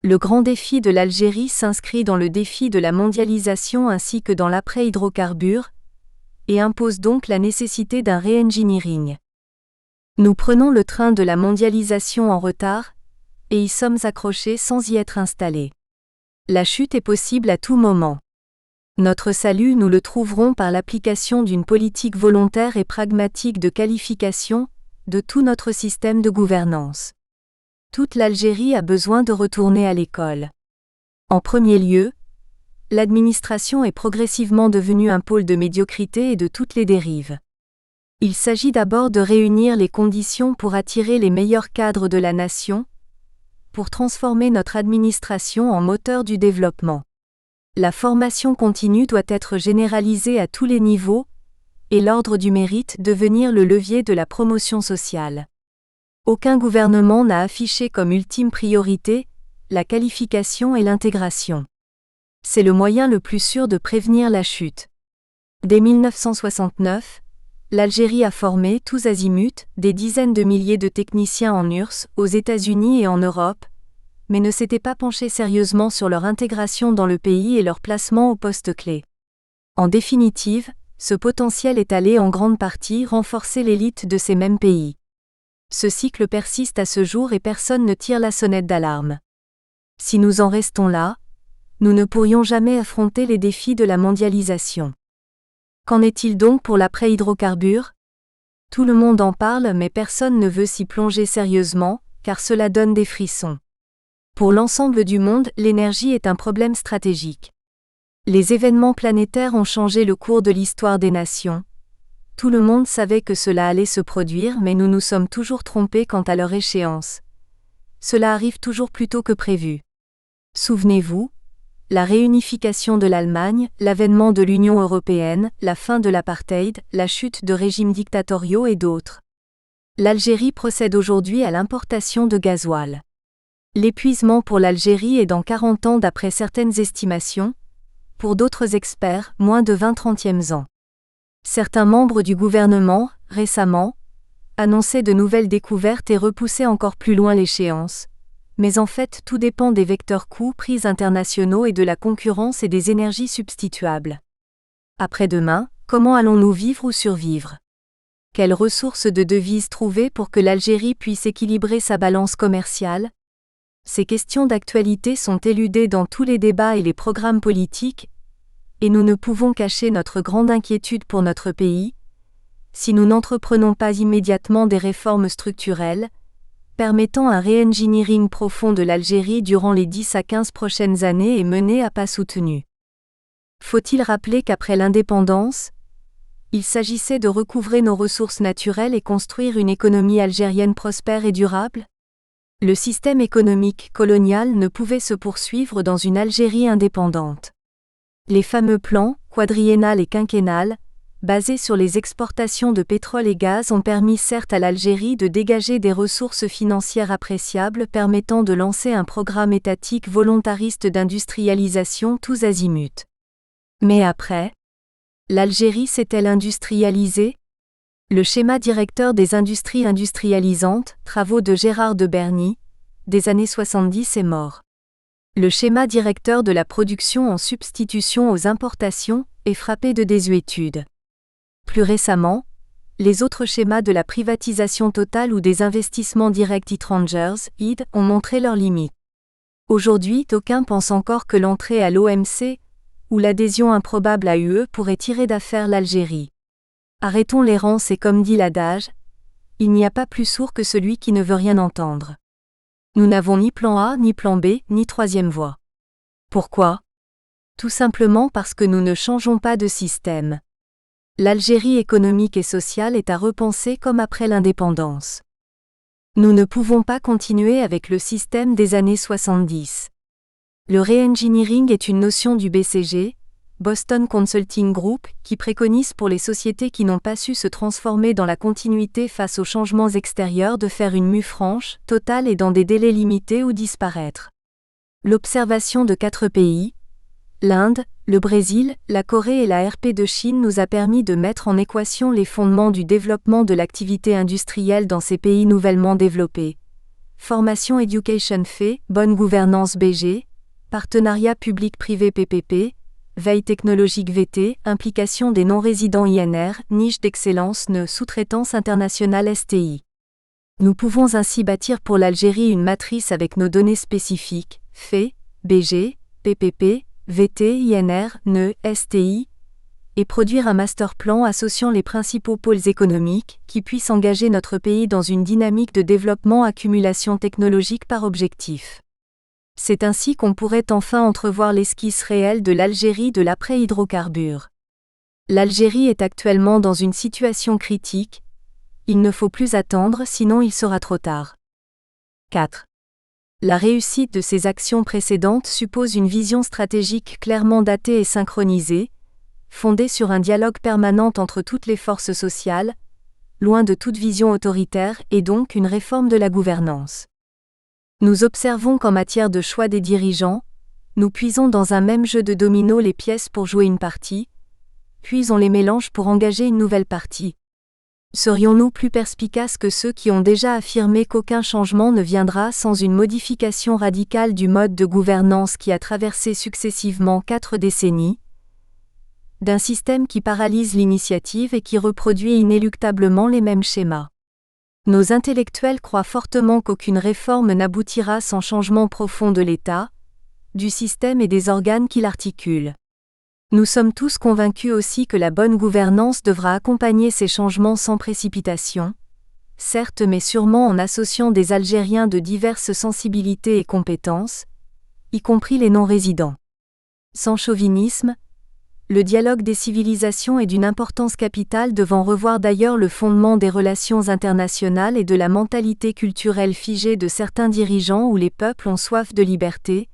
Le grand défi de l'Algérie s'inscrit dans le défi de la mondialisation ainsi que dans l'après-hydrocarbures, et impose donc la nécessité d'un re-engineering. Nous prenons le train de la mondialisation en retard, et y sommes accrochés sans y être installés. La chute est possible à tout moment. Notre salut nous le trouverons par l'application d'une politique volontaire et pragmatique de qualification de tout notre système de gouvernance. Toute l'Algérie a besoin de retourner à l'école. En premier lieu, l'administration est progressivement devenue un pôle de médiocrité et de toutes les dérives. Il s'agit d'abord de réunir les conditions pour attirer les meilleurs cadres de la nation, pour transformer notre administration en moteur du développement. La formation continue doit être généralisée à tous les niveaux, et l'ordre du mérite devenir le levier de la promotion sociale. Aucun gouvernement n'a affiché comme ultime priorité la qualification et l'intégration. C'est le moyen le plus sûr de prévenir la chute. Dès 1969, l'Algérie a formé, tous azimuts, des dizaines de milliers de techniciens en URSS, aux États-Unis et en Europe, mais ne s'était pas penché sérieusement sur leur intégration dans le pays et leur placement aux postes clés. En définitive, ce potentiel est allé en grande partie renforcer l'élite de ces mêmes pays. Ce cycle persiste à ce jour et personne ne tire la sonnette d'alarme. Si nous en restons là, nous ne pourrions jamais affronter les défis de la mondialisation. Qu'en est-il donc pour l'après-hydrocarbures ? Tout le monde en parle mais personne ne veut s'y plonger sérieusement, car cela donne des frissons. Pour l'ensemble du monde, l'énergie est un problème stratégique. Les événements planétaires ont changé le cours de l'histoire des nations. Tout le monde savait que cela allait se produire mais nous nous sommes toujours trompés quant à leur échéance. Cela arrive toujours plus tôt que prévu. Souvenez-vous, la réunification de l'Allemagne, l'avènement de l'Union européenne, la fin de l'apartheid, la chute de régimes dictatoriaux et d'autres. L'Algérie procède aujourd'hui à l'importation de gasoil. L'épuisement pour l'Algérie est dans 40 ans d'après certaines estimations, pour d'autres experts, moins de 20-30e ans. Certains membres du gouvernement, récemment, annonçaient de nouvelles découvertes et repoussaient encore plus loin l'échéance. Mais en fait, tout dépend des vecteurs coûts-prix internationaux et de la concurrence et des énergies substituables. Après-demain, comment allons-nous vivre ou survivre ? Quelles ressources de devises trouver pour que l'Algérie puisse équilibrer sa balance commerciale ? Ces questions d'actualité sont éludées dans tous les débats et les programmes politiques, et nous ne pouvons cacher notre grande inquiétude pour notre pays, si nous n'entreprenons pas immédiatement des réformes structurelles, permettant un re-engineering profond de l'Algérie durant les 10 à 15 prochaines années et mené à pas soutenus. Faut-il rappeler qu'après l'indépendance, il s'agissait de recouvrer nos ressources naturelles et construire une économie algérienne prospère et durable ? Le système économique colonial ne pouvait se poursuivre dans une Algérie indépendante. Les fameux plans, quadriennal et quinquennal, basés sur les exportations de pétrole et gaz ont permis certes à l'Algérie de dégager des ressources financières appréciables permettant de lancer un programme étatique volontariste d'industrialisation tous azimuts. Mais après, l'Algérie s'est-elle industrialisée ? Le schéma directeur des industries industrialisantes, travaux de Gérard de Berny, des années 70 est mort. Le schéma directeur de la production en substitution aux importations est frappé de désuétude. Plus récemment, les autres schémas de la privatisation totale ou des investissements directs étrangers, ID, ont montré leurs limites. Aujourd'hui, d'aucuns pensent encore que l'entrée à l'OMC ou l'adhésion improbable à l'UE pourrait tirer d'affaire l'Algérie. Arrêtons l'errance et comme dit l'adage, il n'y a pas plus sourd que celui qui ne veut rien entendre. Nous n'avons ni plan A, ni plan B, ni troisième voie. Pourquoi ? Tout simplement parce que nous ne changeons pas de système. L'Algérie économique et sociale est à repenser comme après l'indépendance. Nous ne pouvons pas continuer avec le système des années 70. Le re-engineering est une notion du BCG, Boston Consulting Group, qui préconise pour les sociétés qui n'ont pas su se transformer dans la continuité face aux changements extérieurs de faire une mue franche, totale et dans des délais limités ou disparaître. L'observation de 4 pays, l'Inde, le Brésil, la Corée et la RP de Chine nous a permis de mettre en équation les fondements du développement de l'activité industrielle dans ces pays nouvellement développés. Formation Education FE, bonne gouvernance BG, partenariat public-privé PPP, veille technologique VT, implication des non-résidents INR, niche d'excellence NE, sous-traitance internationale STI. Nous pouvons ainsi bâtir pour l'Algérie une matrice avec nos données spécifiques, FE, BG, PPP, VT, INR, NE, STI, et produire un master plan associant les principaux pôles économiques qui puissent engager notre pays dans une dynamique de développement accumulation technologique par objectif. C'est ainsi qu'on pourrait enfin entrevoir l'esquisse réelle de l'Algérie de l'après-hydrocarbures. L'Algérie est actuellement dans une situation critique, il ne faut plus attendre sinon il sera trop tard. 4. La réussite de ces actions précédentes suppose une vision stratégique clairement datée et synchronisée, fondée sur un dialogue permanent entre toutes les forces sociales, loin de toute vision autoritaire et donc une réforme de la gouvernance. Nous observons qu'en matière de choix des dirigeants, nous puisons dans un même jeu de dominos les pièces pour jouer une partie, puis on les mélange pour engager une nouvelle partie. Serions-nous plus perspicaces que ceux qui ont déjà affirmé qu'aucun changement ne viendra sans une modification radicale du mode de gouvernance qui a traversé successivement 4 décennies, d'un système qui paralyse l'initiative et qui reproduit inéluctablement les mêmes schémas? Nos intellectuels croient fortement qu'aucune réforme n'aboutira sans changement profond de l'État, du système et des organes qui l'articulent. Nous sommes tous convaincus aussi que la bonne gouvernance devra accompagner ces changements sans précipitation, certes mais sûrement en associant des Algériens de diverses sensibilités et compétences, y compris les non-résidents. Sans chauvinisme, le dialogue des civilisations est d'une importance capitale devant revoir d'ailleurs le fondement des relations internationales et de la mentalité culturelle figée de certains dirigeants où les peuples ont soif de liberté,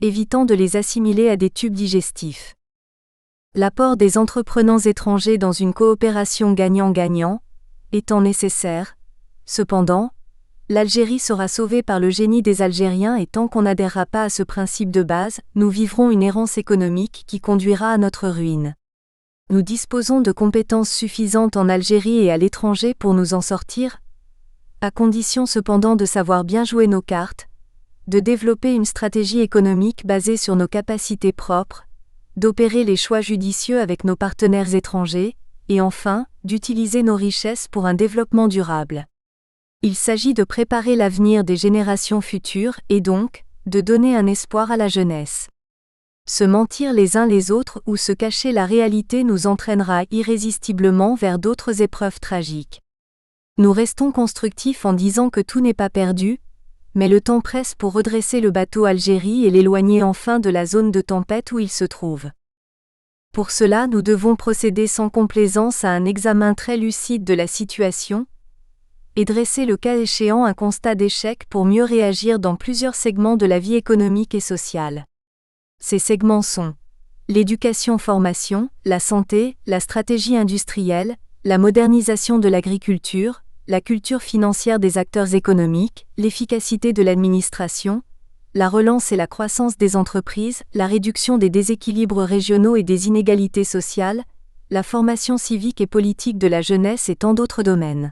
évitant de les assimiler à des tubes digestifs. L'apport des entreprenants étrangers dans une coopération gagnant-gagnant étant nécessaire, cependant, l'Algérie sera sauvée par le génie des Algériens et tant qu'on n'adhérera pas à ce principe de base, nous vivrons une errance économique qui conduira à notre ruine. Nous disposons de compétences suffisantes en Algérie et à l'étranger pour nous en sortir, à condition cependant de savoir bien jouer nos cartes, de développer une stratégie économique basée sur nos capacités propres, d'opérer les choix judicieux avec nos partenaires étrangers, et enfin, d'utiliser nos richesses pour un développement durable. Il s'agit de préparer l'avenir des générations futures et donc, de donner un espoir à la jeunesse. Se mentir les uns les autres ou se cacher la réalité nous entraînera irrésistiblement vers d'autres épreuves tragiques. Nous restons constructifs en disant que tout n'est pas perdu, mais le temps presse pour redresser le bateau Algérie et l'éloigner enfin de la zone de tempête où il se trouve. Pour cela, nous devons procéder sans complaisance à un examen très lucide de la situation, et dresser le cas échéant un constat d'échec pour mieux réagir dans plusieurs segments de la vie économique et sociale. Ces segments sont l'éducation-formation, la santé, la stratégie industrielle, la modernisation de l'agriculture, la culture financière des acteurs économiques, l'efficacité de l'administration, la relance et la croissance des entreprises, la réduction des déséquilibres régionaux et des inégalités sociales, la formation civique et politique de la jeunesse et tant d'autres domaines.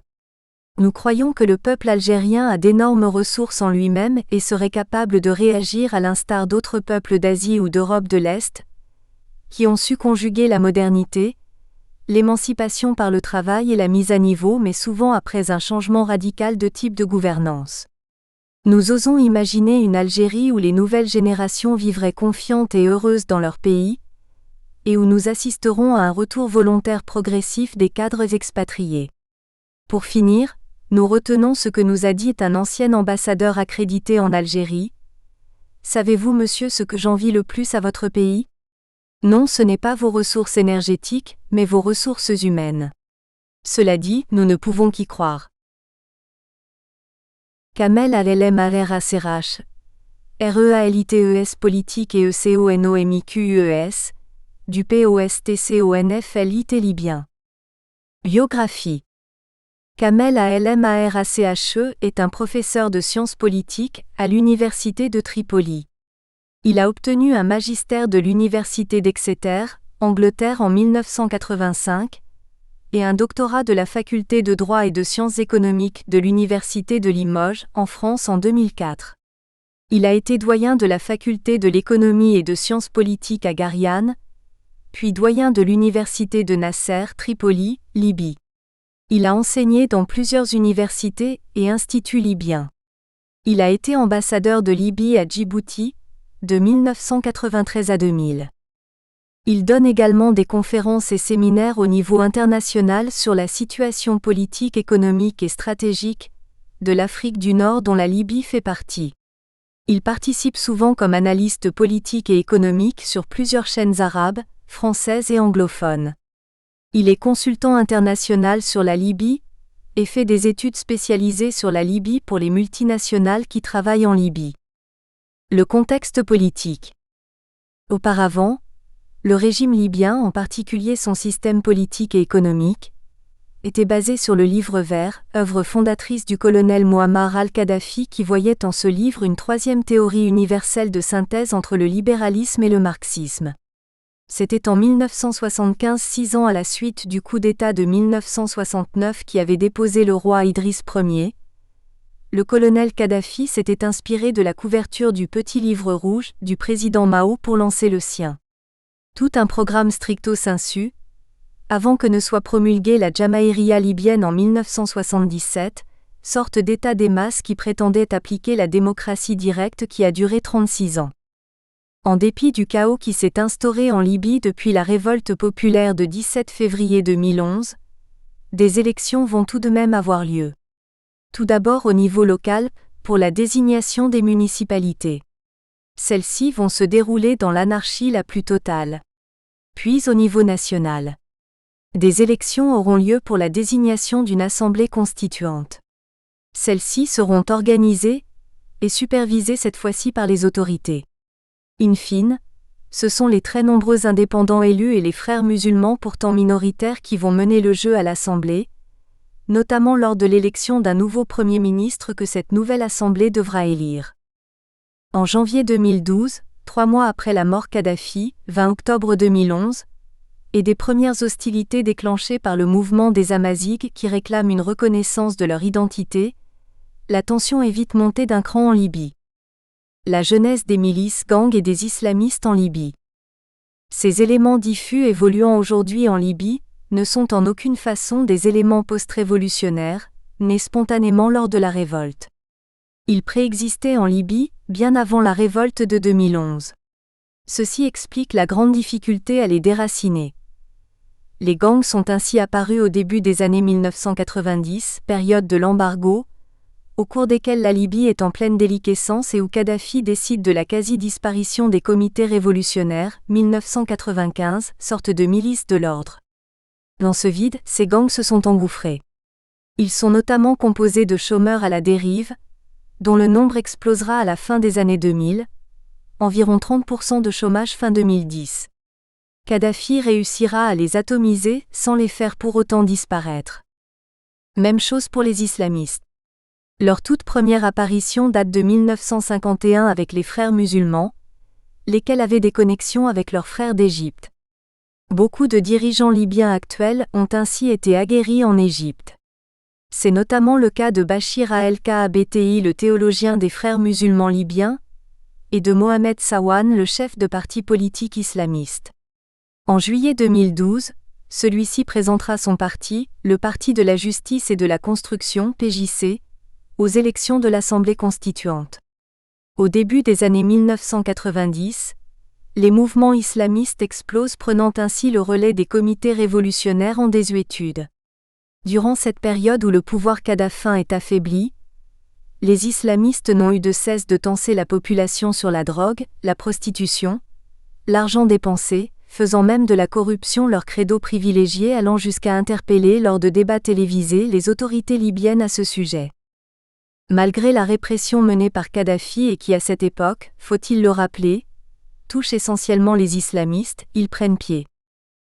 Nous croyons que le peuple algérien a d'énormes ressources en lui-même et serait capable de réagir à l'instar d'autres peuples d'Asie ou d'Europe de l'Est, qui ont su conjuguer la modernité, l'émancipation par le travail et la mise à niveau mais souvent après un changement radical de type de gouvernance. Nous osons imaginer une Algérie où les nouvelles générations vivraient confiantes et heureuses dans leur pays, et où nous assisterons à un retour volontaire progressif des cadres expatriés. Pour finir, nous retenons ce que nous a dit un ancien ambassadeur accrédité en Algérie. « Savez-vous, monsieur, ce que j'envie le plus à votre pays ? Non, ce n'est pas vos ressources énergétiques, mais vos ressources humaines. » Cela dit, nous ne pouvons qu'y croire. Kamel Al-Ellem-Al-Serach, REALITES politique et ECONOMIQUES, du POSTCONFLIT libyen. Biographie. Kamel Al-Ellem-Al-Serach est un professeur de sciences politiques à l'université de Tripoli. Il a obtenu un magistère de l'université d'Exeter, Angleterre en 1985, et un doctorat de la faculté de droit et de sciences économiques de l'université de Limoges, en France en 2004. Il a été doyen de la faculté de l'économie et de sciences politiques à Gariane, puis doyen de l'université de Nasser, Tripoli, Libye. Il a enseigné dans plusieurs universités et instituts libyens. Il a été ambassadeur de Libye à Djibouti, de 1993 à 2000. Il donne également des conférences et séminaires au niveau international sur la situation politique, économique et stratégique de l'Afrique du Nord dont la Libye fait partie. Il participe souvent comme analyste politique et économique sur plusieurs chaînes arabes, françaises et anglophones. Il est consultant international sur la Libye et fait des études spécialisées sur la Libye pour les multinationales qui travaillent en Libye. Le contexte politique. Auparavant, le régime libyen, en particulier son système politique et économique, était basé sur le Livre vert, œuvre fondatrice du colonel Mouammar al-Kadhafi qui voyait en ce livre une troisième théorie universelle de synthèse entre le libéralisme et le marxisme. C'était en 1975, 6 ans à la suite du coup d'État de 1969 qui avait déposé le roi Idriss Ier. Le colonel Kadhafi s'était inspiré de la couverture du Petit Livre rouge du président Mao pour lancer le sien. Tout un programme stricto sensu, avant que ne soit promulguée la Jamaïria libyenne en 1977, sorte d'état des masses qui prétendait appliquer la démocratie directe qui a duré 36 ans. En dépit du chaos qui s'est instauré en Libye depuis la révolte populaire de 17 février 2011, des élections vont tout de même avoir lieu. Tout d'abord au niveau local, pour la désignation des municipalités. Celles-ci vont se dérouler dans l'anarchie la plus totale. Puis au niveau national. Des élections auront lieu pour la désignation d'une assemblée constituante. Celles-ci seront organisées et supervisées cette fois-ci par les autorités. In fine, ce sont les très nombreux indépendants élus et les frères musulmans pourtant minoritaires qui vont mener le jeu à l'Assemblée, notamment lors de l'élection d'un nouveau Premier ministre que cette nouvelle Assemblée devra élire. En janvier 2012, 3 mois après la mort Kadhafi, 20 octobre 2011, et des premières hostilités déclenchées par le mouvement des Amazighs qui réclament une reconnaissance de leur identité, la tension est vite montée d'un cran en Libye. La jeunesse des milices gangs et des islamistes en Libye. Ces éléments diffus évoluant aujourd'hui en Libye ne sont en aucune façon des éléments post-révolutionnaires, nés spontanément lors de la révolte. Ils préexistaient en Libye, bien avant la révolte de 2011. Ceci explique la grande difficulté à les déraciner. Les gangs sont ainsi apparus au début des années 1990, période de l'embargo, au cours desquelles la Libye est en pleine déliquescence et où Kadhafi décide de la quasi-disparition des comités révolutionnaires, 1995, sorte de milice de l'ordre. Dans ce vide, ces gangs se sont engouffrés. Ils sont notamment composés de chômeurs à la dérive, dont le nombre explosera à la fin des années 2000, environ 30% de chômage fin 2010. Kadhafi réussira à les atomiser sans les faire pour autant disparaître. Même chose pour les islamistes. Leur toute première apparition date de 1951 avec les frères musulmans, lesquels avaient des connexions avec leurs frères d'Égypte. Beaucoup de dirigeants libyens actuels ont ainsi été aguerris en Égypte. C'est notamment le cas de Bachir al-Kaabti, le théologien des frères musulmans libyens, et de Mohamed Sawan, le chef de parti politique islamiste. En juillet 2012, celui-ci présentera son parti, le Parti de la Justice et de la Construction, PJC, aux élections de l'Assemblée constituante. Au début des années 1990, les mouvements islamistes explosent prenant ainsi le relais des comités révolutionnaires en désuétude. Durant cette période où le pouvoir kadhafien est affaibli, les islamistes n'ont eu de cesse de tenser la population sur la drogue, la prostitution, l'argent dépensé, faisant même de la corruption leur credo privilégié, allant jusqu'à interpeller lors de débats télévisés les autorités libyennes à ce sujet. Malgré la répression menée par Kadhafi et qui à cette époque, faut-il le rappeler, touche essentiellement les islamistes, ils prennent pied.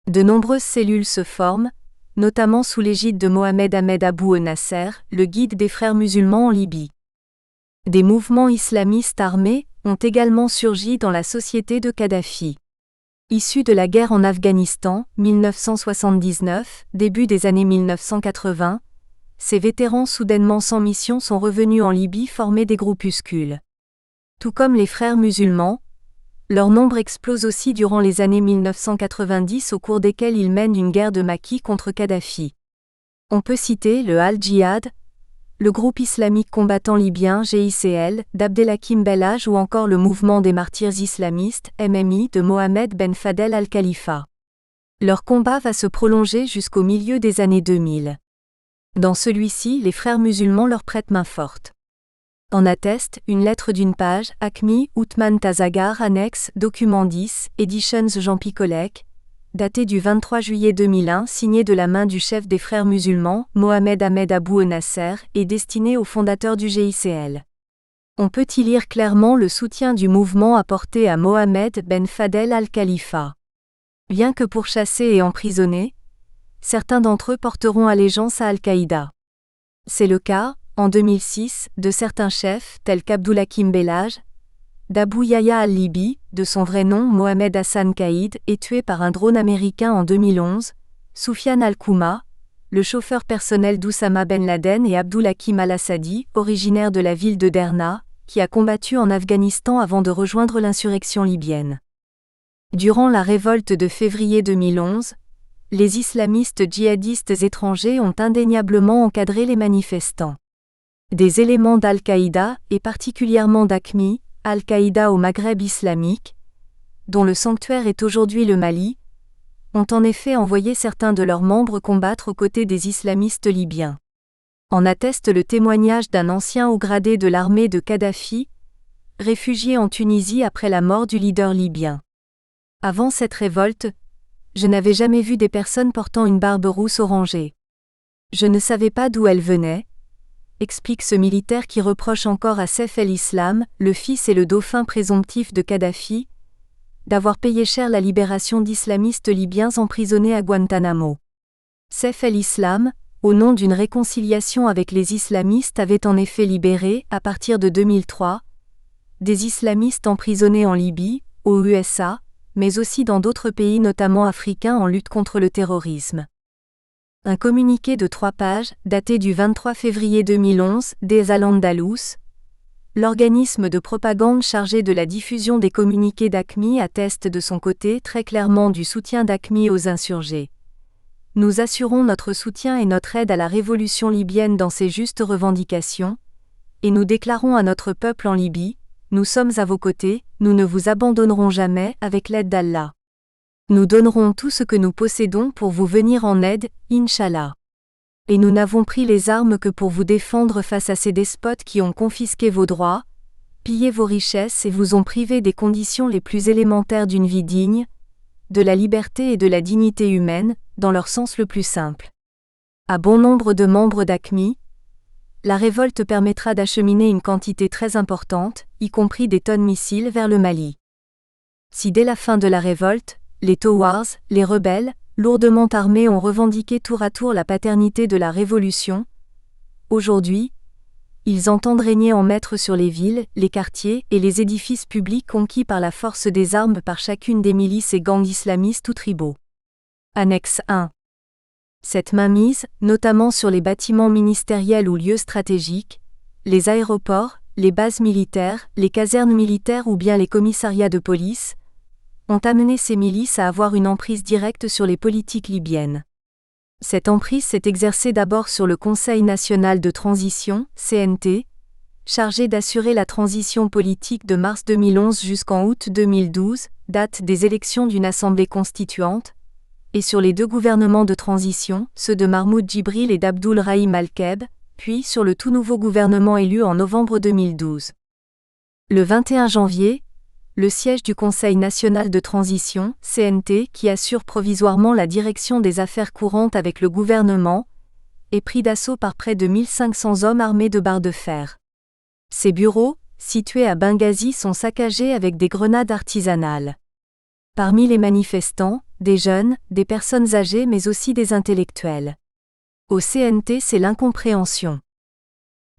De nombreuses cellules se forment, notamment sous l'égide de Mohamed Ahmed Abou Nasser, le guide des frères musulmans en Libye. Des mouvements islamistes armés ont également surgi dans la société de Kadhafi. Issus de la guerre en Afghanistan, 1979, début des années 1980, ces vétérans soudainement sans mission sont revenus en Libye former des groupuscules. Tout comme les frères musulmans, leur nombre explose aussi durant les années 1990 au cours desquelles ils mènent une guerre de maquis contre Kadhafi. On peut citer le Al-Jihad, le groupe islamique combattant libyen GICL d'Abdelhakim Bellage ou encore le mouvement des martyrs islamistes MMI de Mohamed Ben Fadel al-Khalifa. Leur combat va se prolonger jusqu'au milieu des années 2000. Dans celui-ci, les frères musulmans leur prêtent main forte. En atteste une lettre d'une page, Akmi, Othman Tazagar, annexe, document 10, Editions Jean Picolec, daté du 23 juillet 2001, signé de la main du chef des frères musulmans, Mohamed Ahmed Abou Nasser, et destiné au fondateur du GICL. On peut y lire clairement le soutien du mouvement apporté à Mohamed Ben Fadel al-Khalifa. Bien que pourchassé et emprisonné, certains d'entre eux porteront allégeance à Al-Qaïda. C'est le cas, en 2006, de certains chefs tels qu'Abdulhakim Bellaj, d'Abu Yahya al-Libi, de son vrai nom Mohamed Hassan Caïd, est tué par un drone américain en 2011, Soufiane al-Kouma, le chauffeur personnel d'Oussama Ben Laden et Abdulhakim al-Assadi, originaire de la ville de Derna, qui a combattu en Afghanistan avant de rejoindre l'insurrection libyenne. Durant la révolte de février 2011, les islamistes djihadistes étrangers ont indéniablement encadré les manifestants. Des éléments d'Al-Qaïda, et particulièrement d'AQMI, Al-Qaïda au Maghreb islamique, dont le sanctuaire est aujourd'hui le Mali, ont en effet envoyé certains de leurs membres combattre aux côtés des islamistes libyens. En atteste le témoignage d'un ancien haut gradé de l'armée de Kadhafi, réfugié en Tunisie après la mort du leader libyen. Avant cette révolte, je n'avais jamais vu des personnes portant une barbe rousse orangée. Je ne savais pas d'où elle venait, explique ce militaire qui reproche encore à Saif el-Islam, le fils et le dauphin présomptif de Kadhafi, d'avoir payé cher la libération d'islamistes libyens emprisonnés à Guantanamo. Saif el-Islam, au nom d'une réconciliation avec les islamistes, avait en effet libéré, à partir de 2003, des islamistes emprisonnés en Libye, aux USA, mais aussi dans d'autres pays notamment africains en lutte contre le terrorisme. Un communiqué de 3 pages, daté du 23 février 2011, des Al-Andalus, l'organisme de propagande chargé de la diffusion des communiqués d'AQMI atteste de son côté très clairement du soutien d'AQMI aux insurgés. Nous assurons notre soutien et notre aide à la révolution libyenne dans ses justes revendications, et nous déclarons à notre peuple en Libye, nous sommes à vos côtés, nous ne vous abandonnerons jamais avec l'aide d'Allah. Nous donnerons tout ce que nous possédons pour vous venir en aide, Inch'Allah. Et nous n'avons pris les armes que pour vous défendre face à ces despotes qui ont confisqué vos droits, pillé vos richesses et vous ont privé des conditions les plus élémentaires d'une vie digne, de la liberté et de la dignité humaine, dans leur sens le plus simple. À bon nombre de membres d'AQMI, la révolte permettra d'acheminer une quantité très importante, y compris des tonnes missiles vers le Mali. Si dès la fin de la révolte, les Towars, les rebelles, lourdement armés ont revendiqué tour à tour la paternité de la révolution, aujourd'hui, ils entendent régner en maître sur les villes, les quartiers et les édifices publics conquis par la force des armes par chacune des milices et gangs islamistes ou tribaux. Annexe 1. Cette mainmise, notamment sur les bâtiments ministériels ou lieux stratégiques, les aéroports, les bases militaires, les casernes militaires ou bien les commissariats de police, ont amené ces milices à avoir une emprise directe sur les politiques libyennes. Cette emprise s'est exercée d'abord sur le Conseil national de transition, CNT, chargé d'assurer la transition politique de mars 2011 jusqu'en août 2012, date des élections d'une assemblée constituante, et sur les 2 gouvernements de transition, ceux de Mahmoud Djibril et d'Abdul Rahim Al-Keb, puis sur le tout nouveau gouvernement élu en novembre 2012. Le 21 janvier, le siège du Conseil national de transition, CNT, qui assure provisoirement la direction des affaires courantes avec le gouvernement, est pris d'assaut par près de 1500 hommes armés de barres de fer. Ces bureaux, situés à Benghazi, sont saccagés avec des grenades artisanales. Parmi les manifestants, des jeunes, des personnes âgées mais aussi des intellectuels. Au CNT, c'est l'incompréhension.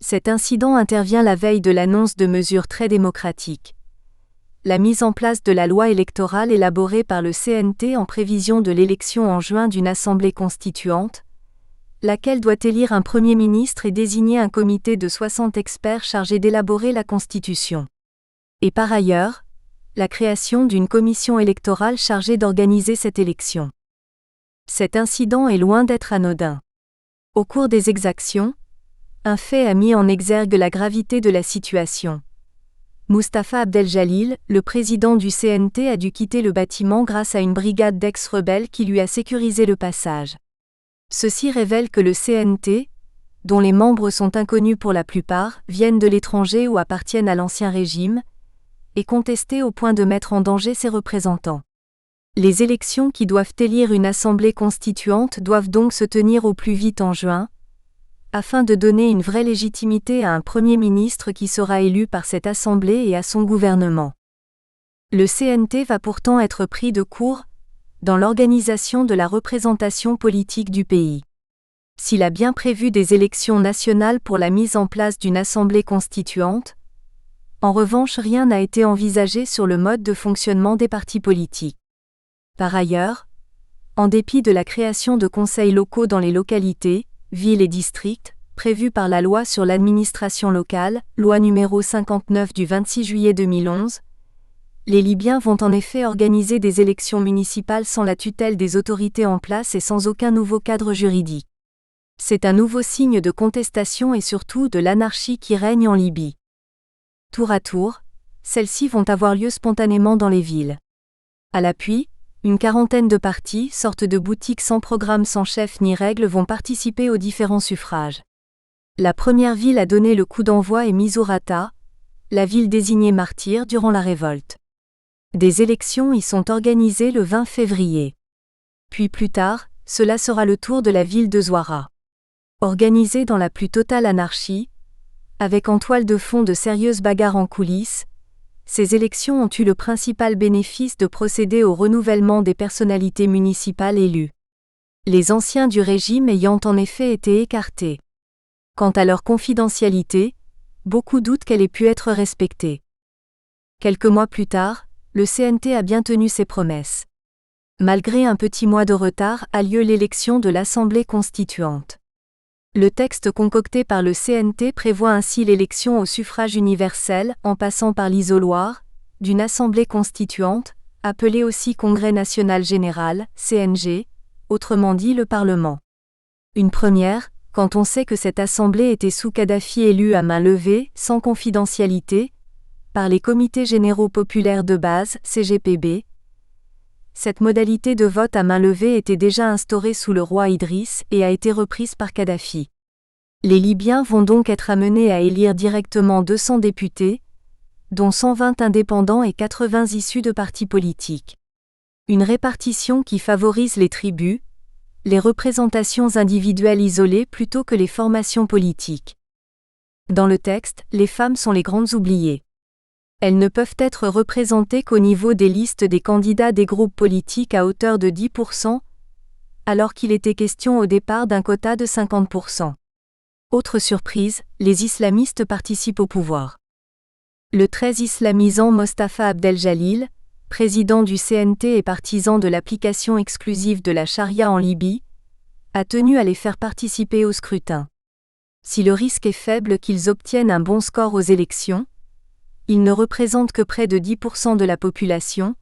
Cet incident intervient la veille de l'annonce de mesures très démocratiques. La mise en place de la loi électorale élaborée par le CNT en prévision de l'élection en juin d'une assemblée constituante, laquelle doit élire un Premier ministre et désigner un comité de 60 experts chargés d'élaborer la Constitution. Et par ailleurs, la création d'une commission électorale chargée d'organiser cette élection. Cet incident est loin d'être anodin. Au cours des exactions, un fait a mis en exergue la gravité de la situation. Mustapha Abdel-Jalil, le président du CNT, a dû quitter le bâtiment grâce à une brigade d'ex-rebelles qui lui a sécurisé le passage. Ceci révèle que le CNT, dont les membres sont inconnus pour la plupart, viennent de l'étranger ou appartiennent à l'ancien régime, est contesté au point de mettre en danger ses représentants. Les élections qui doivent élire une assemblée constituante doivent donc se tenir au plus vite en juin, afin de donner une vraie légitimité à un Premier ministre qui sera élu par cette assemblée et à son gouvernement. Le CNT va pourtant être pris de court, dans l'organisation de la représentation politique du pays. S'il a bien prévu des élections nationales pour la mise en place d'une assemblée constituante, en revanche rien n'a été envisagé sur le mode de fonctionnement des partis politiques. Par ailleurs, en dépit de la création de conseils locaux dans les localités, villes et districts, prévue par la loi sur l'administration locale, loi numéro 59 du 26 juillet 2011, les Libyens vont en effet organiser des élections municipales sans la tutelle des autorités en place et sans aucun nouveau cadre juridique. C'est un nouveau signe de contestation et surtout de l'anarchie qui règne en Libye. Tour à tour, celles-ci vont avoir lieu spontanément dans les villes. À l'appui, une quarantaine de partis, sortes de boutiques sans programme, sans chef ni règles, vont participer aux différents suffrages. La première ville à donner le coup d'envoi est Misurata, la ville désignée martyr durant la révolte. Des élections y sont organisées le 20 février. Puis plus tard, cela sera le tour de la ville de Zouara. Organisée dans la plus totale anarchie, avec en toile de fond de sérieuses bagarres en coulisses, ces élections ont eu le principal bénéfice de procéder au renouvellement des personnalités municipales élues. Les anciens du régime ayant en effet été écartés. Quant à leur confidentialité, beaucoup doutent qu'elle ait pu être respectée. Quelques mois plus tard, le CNT a bien tenu ses promesses. Malgré un petit mois de retard, a lieu l'élection de l'Assemblée constituante. Le texte concocté par le CNT prévoit ainsi l'élection au suffrage universel, en passant par l'isoloir, d'une Assemblée constituante, appelée aussi Congrès national général, CNG, autrement dit le Parlement. Une première, quand on sait que cette Assemblée était sous Kadhafi élue à main levée, sans confidentialité, par les comités généraux populaires de base, CGPB. Cette modalité de vote à main levée était déjà instaurée sous le roi Idriss et a été reprise par Kadhafi. Les Libyens vont donc être amenés à élire directement 200 députés, dont 120 indépendants et 80 issus de partis politiques. Une répartition qui favorise les tribus, les représentations individuelles isolées plutôt que les formations politiques. Dans le texte, les femmes sont les grandes oubliées. Elles ne peuvent être représentées qu'au niveau des listes des candidats des groupes politiques à hauteur de 10%, alors qu'il était question au départ d'un quota de 50%. Autre surprise, les islamistes participent au pouvoir. Le très islamisant Mostafa Abdel-Jalil, président du CNT et partisan de l'application exclusive de la charia en Libye, a tenu à les faire participer au scrutin. Si le risque est faible qu'ils obtiennent un bon score aux élections, ils ne représentent que près de 10% de la population.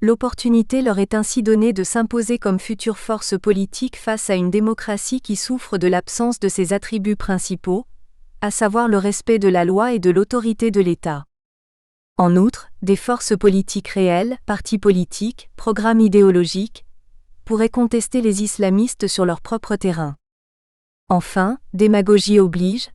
L'opportunité leur est ainsi donnée de s'imposer comme future force politique face à une démocratie qui souffre de l'absence de ses attributs principaux, à savoir le respect de la loi et de l'autorité de l'État. En outre, des forces politiques réelles, partis politiques, programmes idéologiques, pourraient contester les islamistes sur leur propre terrain. Enfin, démagogie oblige,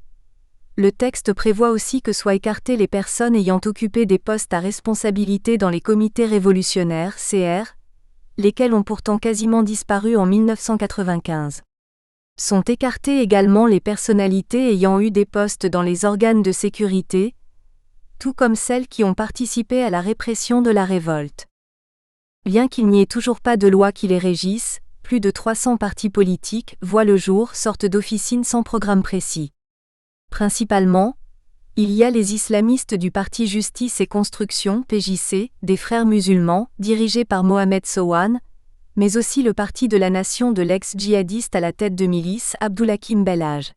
le texte prévoit aussi que soient écartées les personnes ayant occupé des postes à responsabilité dans les comités révolutionnaires, CR, lesquels ont pourtant quasiment disparu en 1995. Sont écartées également les personnalités ayant eu des postes dans les organes de sécurité, tout comme celles qui ont participé à la répression de la révolte. Bien qu'il n'y ait toujours pas de loi qui les régisse, plus de 300 partis politiques voient le jour, sorte d'officines sans programme précis. Principalement, il y a les islamistes du Parti Justice et Construction, PJC, des Frères musulmans, dirigés par Mohamed Sowan, mais aussi le Parti de la Nation de l'ex-djihadiste à la tête de milice, Abdoulhakim Bellage.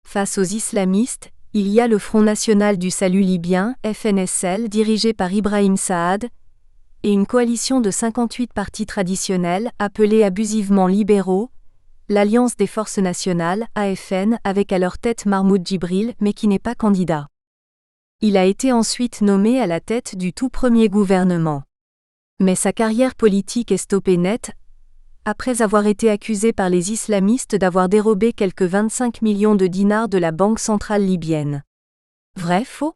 Face aux islamistes, il y a le Front National du Salut Libyen, FNSL, dirigé par Ibrahim Saad, et une coalition de 58 partis traditionnels, appelés abusivement libéraux, l'Alliance des Forces Nationales, AFN, avec à leur tête Mahmoud Djibril, mais qui n'est pas candidat. Il a été ensuite nommé à la tête du tout premier gouvernement. Mais sa carrière politique est stoppée net, après avoir été accusé par les islamistes d'avoir dérobé quelques 25 millions de dinars de la Banque centrale libyenne. Vrai, faux ?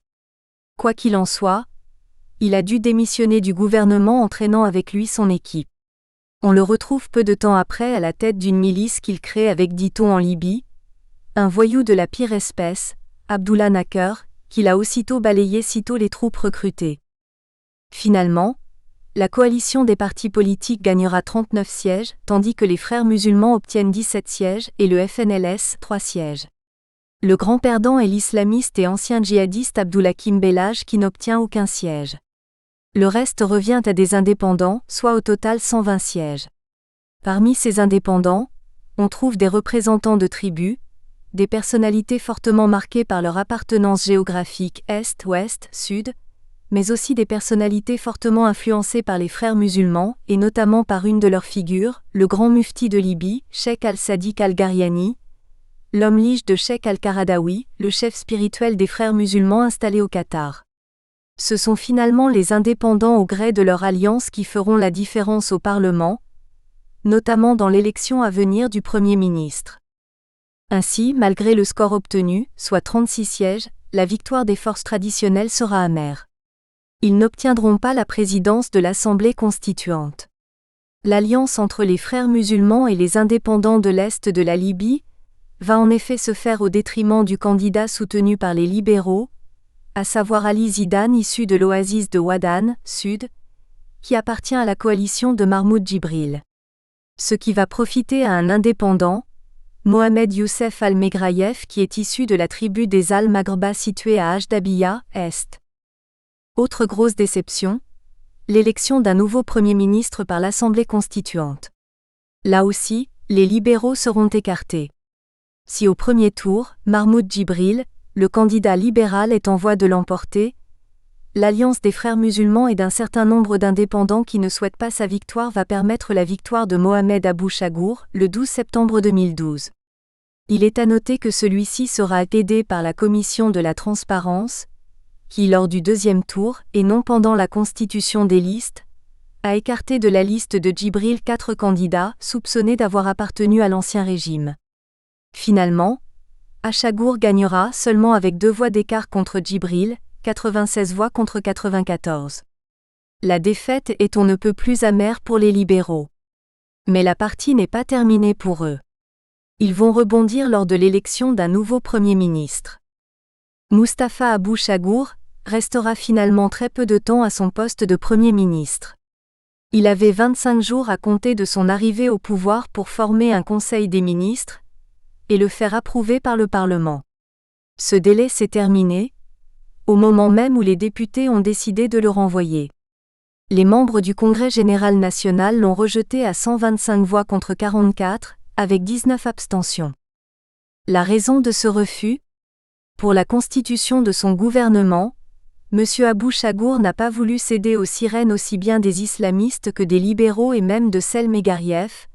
Quoi qu'il en soit, il a dû démissionner du gouvernement entraînant avec lui son équipe. On le retrouve peu de temps après à la tête d'une milice qu'il crée avec, dit-on, en Libye, un voyou de la pire espèce, Abdullah Naker, qu'il a aussitôt balayé sitôt les troupes recrutées. Finalement, La coalition des partis politiques gagnera 39 sièges, tandis que les Frères musulmans obtiennent 17 sièges et le FNLS 3 sièges. Le grand perdant est l'islamiste et ancien djihadiste Abdoulhakim Bellage qui n'obtient aucun siège. Le reste revient à des indépendants, soit au total 120 sièges. Parmi ces indépendants, on trouve des représentants de tribus, des personnalités fortement marquées par leur appartenance géographique Est, Ouest, Sud, mais aussi des personnalités fortement influencées par les Frères musulmans, et notamment par une de leurs figures, le grand mufti de Libye, Cheikh al-Sadiq al-Gharyani, l'homme lige de Cheikh al-Qaradawi, le chef spirituel des Frères musulmans installés au Qatar. Ce sont finalement les indépendants au gré de leur alliance qui feront la différence au Parlement, notamment dans l'élection à venir du Premier ministre. Ainsi, malgré le score obtenu, soit 36 sièges, la victoire des forces traditionnelles sera amère. Ils n'obtiendront pas la présidence de l'Assemblée constituante. L'alliance entre les Frères musulmans et les indépendants de l'Est de la Libye va en effet se faire au détriment du candidat soutenu par les libéraux, à savoir Ali Zidane issu de l'oasis de Ouadan, Sud, qui appartient à la coalition de Mahmoud Djibril. Ce qui va profiter à un indépendant, Mohamed Youssef al-Megraïef qui est issu de la tribu des Al-Maghba située à Ajdabiya, Est. Autre grosse déception, l'élection d'un nouveau Premier ministre par l'Assemblée constituante. Là aussi, les libéraux seront écartés. Si au premier tour, Mahmoud Djibril, le candidat libéral est en voie de l'emporter, l'alliance des Frères musulmans et d'un certain nombre d'indépendants qui ne souhaitent pas sa victoire va permettre la victoire de Mohamed Abou Chagour, le 12 septembre 2012. Il est à noter que celui-ci sera aidé par la Commission de la Transparence, qui lors du deuxième tour, et non pendant la constitution des listes, a écarté de la liste de Djibril 4 candidats soupçonnés d'avoir appartenu à l'ancien régime. Finalement, Achagour gagnera seulement avec 2 voix d'écart contre Djibril, 96 voix contre 94. La défaite est on ne peut plus amère pour les libéraux. Mais la partie n'est pas terminée pour eux. Ils vont rebondir lors de l'élection d'un nouveau Premier ministre. Mustapha Abou Chagour restera finalement très peu de temps à son poste de Premier ministre. Il avait 25 jours à compter de son arrivée au pouvoir pour former un Conseil des ministres et le faire approuver par le Parlement. Ce délai s'est terminé, au moment même où les députés ont décidé de le renvoyer. Les membres du Congrès général national l'ont rejeté à 125 voix contre 44, avec 19 abstentions. La raison de ce refus ? Pour la constitution de son gouvernement, M. Abou Chagour n'a pas voulu céder aux sirènes aussi bien des islamistes que des libéraux et même de Megraïef,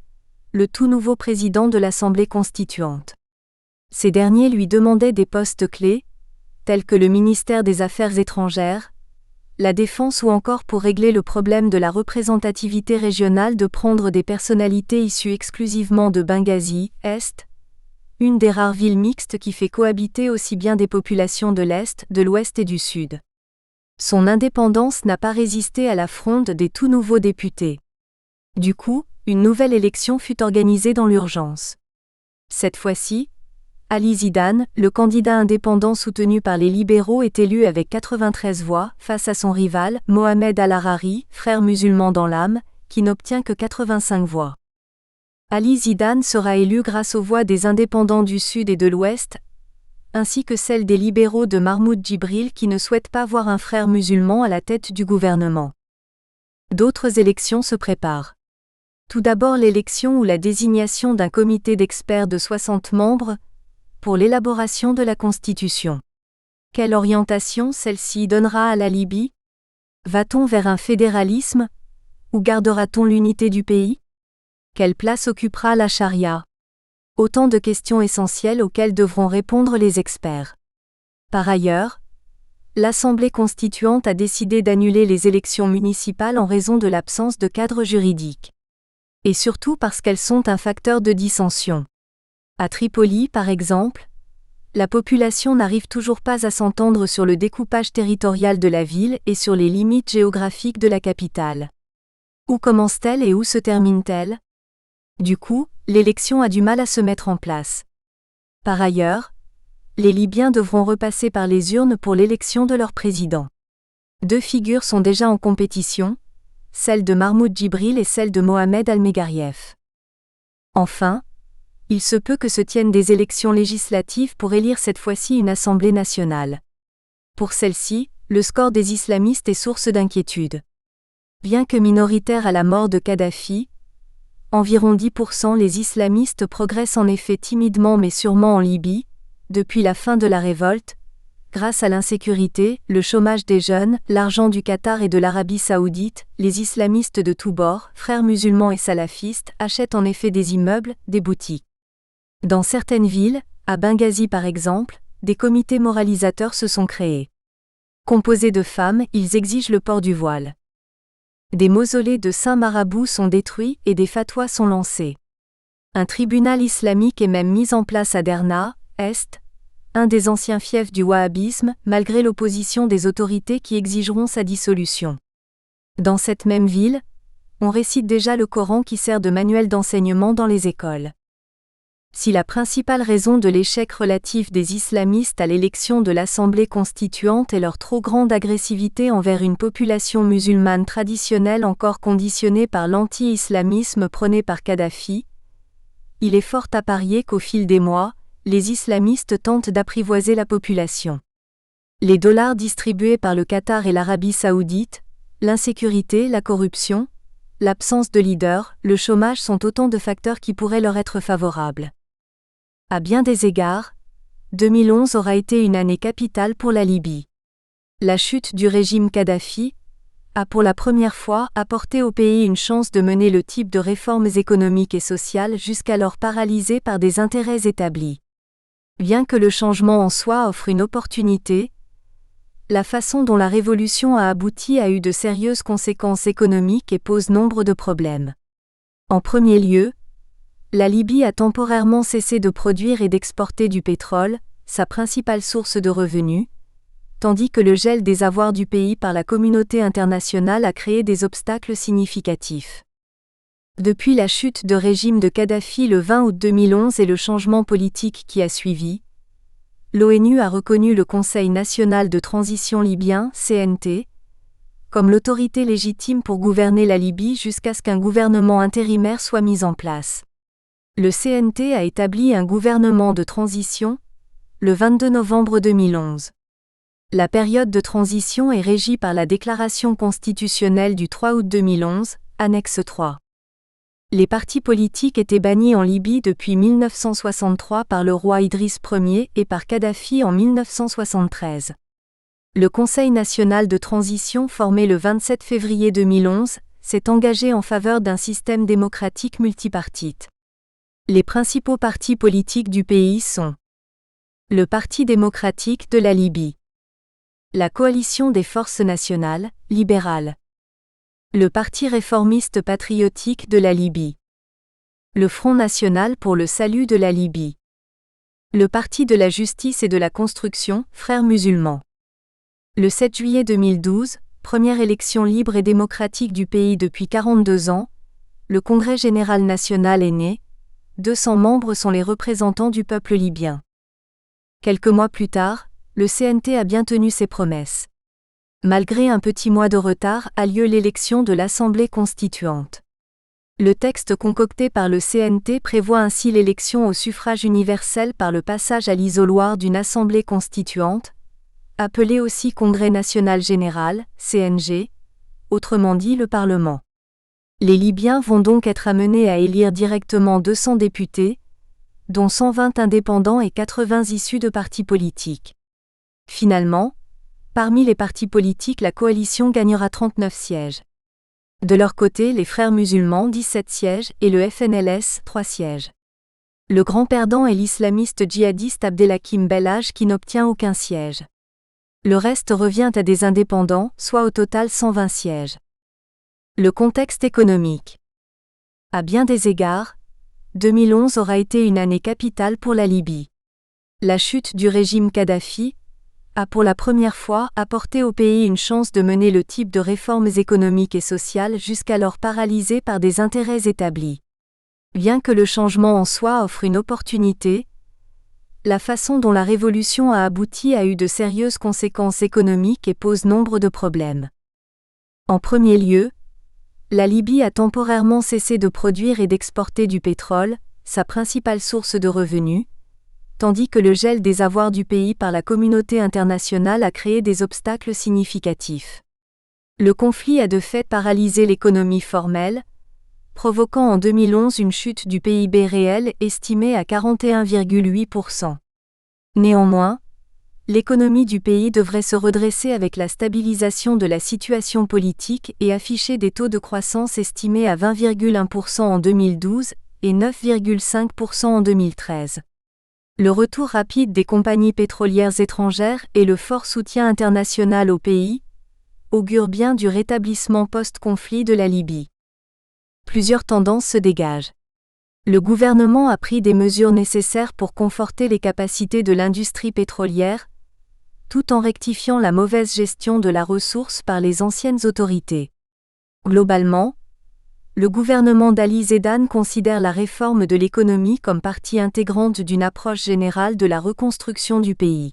le tout nouveau président de l'Assemblée constituante. Ces derniers lui demandaient des postes clés, tels que le ministère des Affaires étrangères, la défense ou encore pour régler le problème de la représentativité régionale de prendre des personnalités issues exclusivement de Benghazi, Est, une des rares villes mixtes qui fait cohabiter aussi bien des populations de l'Est, de l'Ouest et du Sud. Son indépendance n'a pas résisté à la fronde des tout nouveaux députés. Du coup, une nouvelle élection fut organisée dans l'urgence. Cette fois-ci, Ali Zidane, le candidat indépendant soutenu par les libéraux est élu avec 93 voix face à son rival, Mohamed Al-Harari, frère musulman dans l'âme, qui n'obtient que 85 voix. Ali Zidane sera élu grâce aux voix des indépendants du Sud et de l'Ouest, ainsi que celles des libéraux de Mahmoud Djibril qui ne souhaitent pas voir un frère musulman à la tête du gouvernement. D'autres élections se préparent. Tout d'abord l'élection ou la désignation d'un comité d'experts de 60 membres, pour l'élaboration de la Constitution. Quelle orientation celle-ci donnera à la Libye ? Va-t-on vers un fédéralisme ? Ou gardera-t-on l'unité du pays ? Quelle place occupera la charia ? Autant de questions essentielles auxquelles devront répondre les experts. Par ailleurs, l'Assemblée constituante a décidé d'annuler les élections municipales en raison de l'absence de cadre juridique. Et surtout parce qu'elles sont un facteur de dissension. À Tripoli, par exemple, la population n'arrive toujours pas à s'entendre sur le découpage territorial de la ville et sur les limites géographiques de la capitale. Où commence-t-elle et où se termine-t-elle ? Du coup, l'élection a du mal à se mettre en place. Par ailleurs, les Libyens devront repasser par les urnes pour l'élection de leur président. 2 figures sont déjà en compétition, celle de Mahmoud Djibril et celle de Mohamed Al-Megarieff. Enfin, il se peut que se tiennent des élections législatives pour élire cette fois-ci une Assemblée nationale. Pour celle-ci, le score des islamistes est source d'inquiétude. Bien que minoritaires à la mort de Kadhafi, environ 10% les islamistes progressent en effet timidement mais sûrement en Libye, depuis la fin de la révolte, grâce à l'insécurité, le chômage des jeunes, l'argent du Qatar et de l'Arabie saoudite, les islamistes de tous bords, frères musulmans et salafistes, achètent en effet des immeubles, des boutiques. Dans certaines villes, à Benghazi par exemple, des comités moralisateurs se sont créés. Composés de femmes, ils exigent le port du voile. Des mausolées de saints marabouts sont détruits et des fatwas sont lancés. Un tribunal islamique est même mis en place à Derna, Est, un des anciens fiefs du wahhabisme, malgré l'opposition des autorités qui exigeront sa dissolution. Dans cette même ville, on récite déjà le Coran qui sert de manuel d'enseignement dans les écoles. Si la principale raison de l'échec relatif des islamistes à l'élection de l'Assemblée constituante est leur trop grande agressivité envers une population musulmane traditionnelle encore conditionnée par l'anti-islamisme prôné par Kadhafi, il est fort à parier qu'au fil des mois, les islamistes tentent d'apprivoiser la population. Les dollars distribués par le Qatar et l'Arabie saoudite, l'insécurité, la corruption, l'absence de leader, le chômage sont autant de facteurs qui pourraient leur être favorables. À bien des égards, 2011 aura été une année capitale pour la Libye. La chute du régime Kadhafi a pour la première fois apporté au pays une chance de mener le type de réformes économiques et sociales jusqu'alors paralysées par des intérêts établis. Bien que le changement en soi offre une opportunité, la façon dont la révolution a abouti a eu de sérieuses conséquences économiques et pose nombre de problèmes. En premier lieu, la Libye a temporairement cessé de produire et d'exporter du pétrole, sa principale source de revenus, tandis que le gel des avoirs du pays par la communauté internationale a créé des obstacles significatifs. Depuis la chute de régime de Kadhafi le 20 août 2011 et le changement politique qui a suivi, l'ONU a reconnu le Conseil national de transition libyen, CNT, comme l'autorité légitime pour gouverner la Libye jusqu'à ce qu'un gouvernement intérimaire soit mis en place. Le CNT a établi un gouvernement de transition, le 22 novembre 2011. La période de transition est régie par la Déclaration constitutionnelle du 3 août 2011, annexe 3. Les partis politiques étaient bannis en Libye depuis 1963 par le roi Idriss Ier et par Kadhafi en 1973. Le Conseil national de transition formé le 27 février 2011 s'est engagé en faveur d'un système démocratique multipartite. Les principaux partis politiques du pays sont le Parti démocratique de la Libye, la Coalition des forces nationales, libérales, le Parti réformiste patriotique de la Libye, le Front national pour le salut de la Libye, le Parti de la justice et de la construction, Frères musulmans. Le 7 juillet 2012, première élection libre et démocratique du pays depuis 42 ans, le Congrès général national est né, 200 membres sont les représentants du peuple libyen. Quelques mois plus tard, le CNT a bien tenu ses promesses. Malgré un petit mois de retard a lieu l'élection de l'Assemblée constituante. Le texte concocté par le CNT prévoit ainsi l'élection au suffrage universel par le passage à l'isoloir d'une Assemblée constituante, appelée aussi Congrès national général, CNG, autrement dit le Parlement. Les Libyens vont donc être amenés à élire directement 200 députés, dont 120 indépendants et 80 issus de partis politiques. Finalement, parmi les partis politiques, la coalition gagnera 39 sièges. De leur côté, les Frères musulmans 17 sièges et le FNLS 3 sièges. Le grand perdant est l'islamiste djihadiste Abdelhakim Bellage qui n'obtient aucun siège. Le reste revient à des indépendants, soit au total 120 sièges. Le contexte économique. À bien des égards, 2011 aura été une année capitale pour la Libye. La chute du régime Kadhafi a pour la première fois apporté au pays une chance de mener le type de réformes économiques et sociales jusqu'alors paralysées par des intérêts établis. Bien que le changement en soi offre une opportunité, la façon dont la révolution a abouti a eu de sérieuses conséquences économiques et pose nombre de problèmes. En premier lieu, La Libye a temporairement cessé de produire et d'exporter du pétrole, sa principale source de revenus, tandis que le gel des avoirs du pays par la communauté internationale a créé des obstacles significatifs. Le conflit a de fait paralysé l'économie formelle, provoquant en 2011 une chute du PIB réel estimée à 41,8%. Néanmoins, l'économie du pays devrait se redresser avec la stabilisation de la situation politique et afficher des taux de croissance estimés à 20,1% en 2012 et 9,5% en 2013. Le retour rapide des compagnies pétrolières étrangères et le fort soutien international au pays augurent bien du rétablissement post-conflit de la Libye. Plusieurs tendances se dégagent. Le gouvernement a pris des mesures nécessaires pour conforter les capacités de l'industrie pétrolière, tout en rectifiant la mauvaise gestion de la ressource par les anciennes autorités. Globalement, le gouvernement d'Ali Zedane considère la réforme de l'économie comme partie intégrante d'une approche générale de la reconstruction du pays.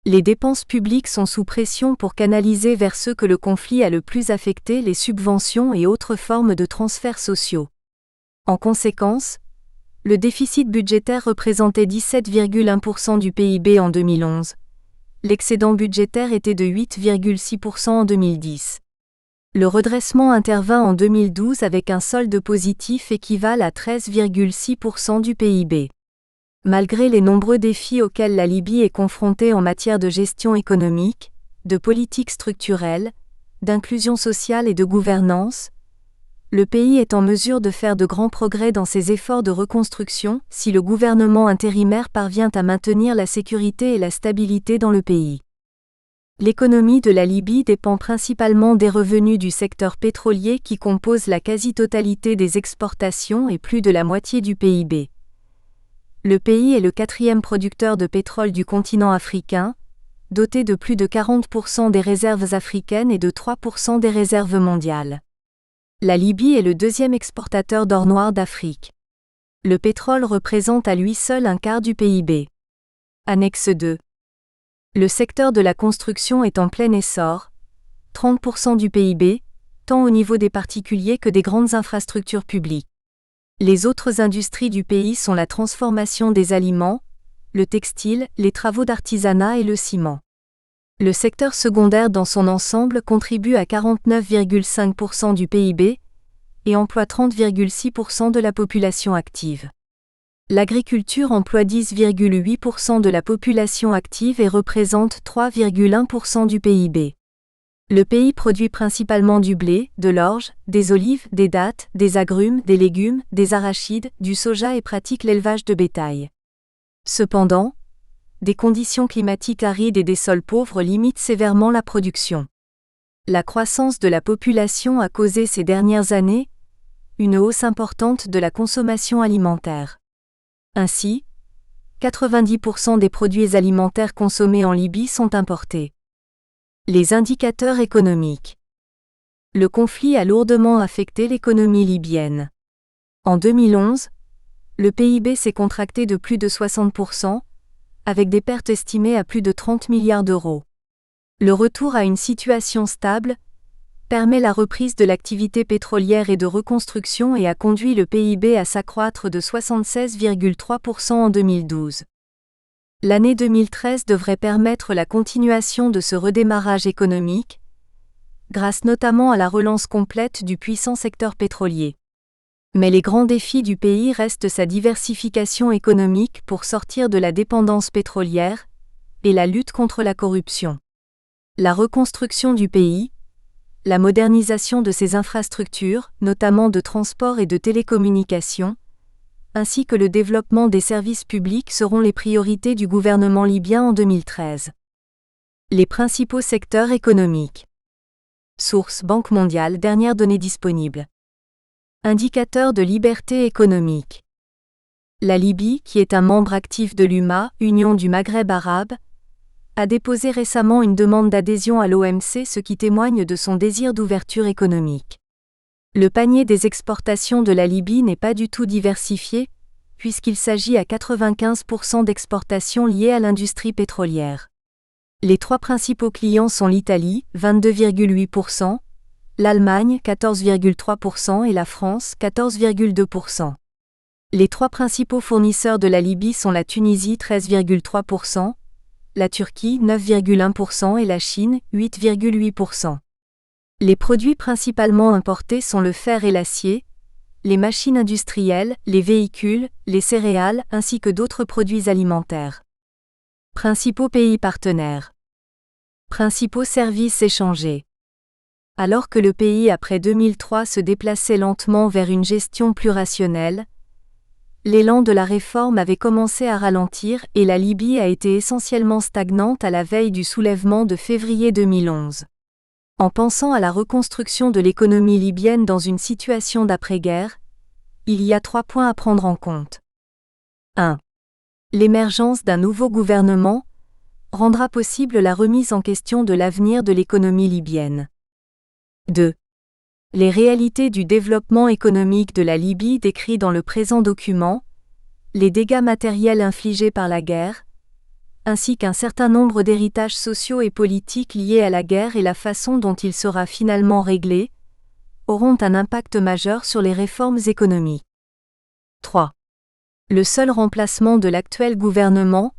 Les dépenses publiques sont sous pression pour canaliser vers ceux que le conflit a le plus affecté les subventions et autres formes de transferts sociaux. En conséquence, le déficit budgétaire représentait 17,1% du PIB en 2011. L'excédent budgétaire était de 8,6% en 2010. Le redressement intervint en 2012 avec un solde positif équivalent à 13,6% du PIB. Malgré les nombreux défis auxquels la Libye est confrontée en matière de gestion économique, de politique structurelle, d'inclusion sociale et de gouvernance, le pays est en mesure de faire de grands progrès dans ses efforts de reconstruction si le gouvernement intérimaire parvient à maintenir la sécurité et la stabilité dans le pays. L'économie de la Libye dépend principalement des revenus du secteur pétrolier qui compose la quasi-totalité des exportations et plus de la moitié du PIB. Le pays est le 4e producteur de pétrole du continent africain, doté de plus de 40% des réserves africaines et de 3% des réserves mondiales. La Libye est le 2e exportateur d'or noir d'Afrique. Le pétrole représente à lui seul un quart du PIB. Annexe 2. Le secteur de la construction est en plein essor, 30% du PIB, tant au niveau des particuliers que des grandes infrastructures publiques. Les autres industries du pays sont la transformation des aliments, le textile, les travaux d'artisanat et le ciment. Le secteur secondaire dans son ensemble contribue à 49,5% du PIB et emploie 30,6% de la population active. L'agriculture emploie 10,8% de la population active et représente 3,1% du PIB. Le pays produit principalement du blé, de l'orge, des olives, des dattes, des agrumes, des légumes, des arachides, du soja et pratique l'élevage de bétail. Cependant, des conditions climatiques arides et des sols pauvres limitent sévèrement la production. La croissance de la population a causé ces dernières années une hausse importante de la consommation alimentaire. Ainsi, 90% des produits alimentaires consommés en Libye sont importés. Les indicateurs économiques. Le conflit a lourdement affecté l'économie libyenne. En 2011, le PIB s'est contracté de plus de 60%, avec des pertes estimées à plus de 30 milliards d'euros. Le retour à une situation stable permet la reprise de l'activité pétrolière et de reconstruction et a conduit le PIB à s'accroître de 76,3% en 2012. L'année 2013 devrait permettre la continuation de ce redémarrage économique, grâce notamment à la relance complète du puissant secteur pétrolier. Mais les grands défis du pays restent sa diversification économique pour sortir de la dépendance pétrolière et la lutte contre la corruption. La reconstruction du pays, la modernisation de ses infrastructures, notamment de transport et de télécommunications, ainsi que le développement des services publics seront les priorités du gouvernement libyen en 2013. Les principaux secteurs économiques. Source Banque mondiale, dernières données disponibles. Indicateur de liberté économique. La Libye, qui est un membre actif de l'UMA, Union du Maghreb arabe, a déposé récemment une demande d'adhésion à l'OMC, ce qui témoigne de son désir d'ouverture économique. Le panier des exportations de la Libye n'est pas du tout diversifié, puisqu'il s'agit à 95% d'exportations liées à l'industrie pétrolière. Les 3 principaux clients sont l'Italie, 22,8%, l'Allemagne 14,3% et la France 14,2%. Les trois principaux fournisseurs de la Libye sont la Tunisie 13,3%, la Turquie 9,1% et la Chine 8,8%. Les produits principalement importés sont le fer et l'acier, les machines industrielles, les véhicules, les céréales ainsi que d'autres produits alimentaires. Principaux pays partenaires. Principaux services échangés. Alors que le pays après 2003 se déplaçait lentement vers une gestion plus rationnelle, l'élan de la réforme avait commencé à ralentir et la Libye a été essentiellement stagnante à la veille du soulèvement de février 2011. En pensant à la reconstruction de l'économie libyenne dans une situation d'après-guerre, il y a 3 points à prendre en compte. 1. L'émergence d'un nouveau gouvernement rendra possible la remise en question de l'avenir de l'économie libyenne. 2. Les réalités du développement économique de la Libye décrits dans le présent document, les dégâts matériels infligés par la guerre, ainsi qu'un certain nombre d'héritages sociaux et politiques liés à la guerre et la façon dont il sera finalement réglé, auront un impact majeur sur les réformes économiques. 3. Le seul remplacement de l'actuel gouvernement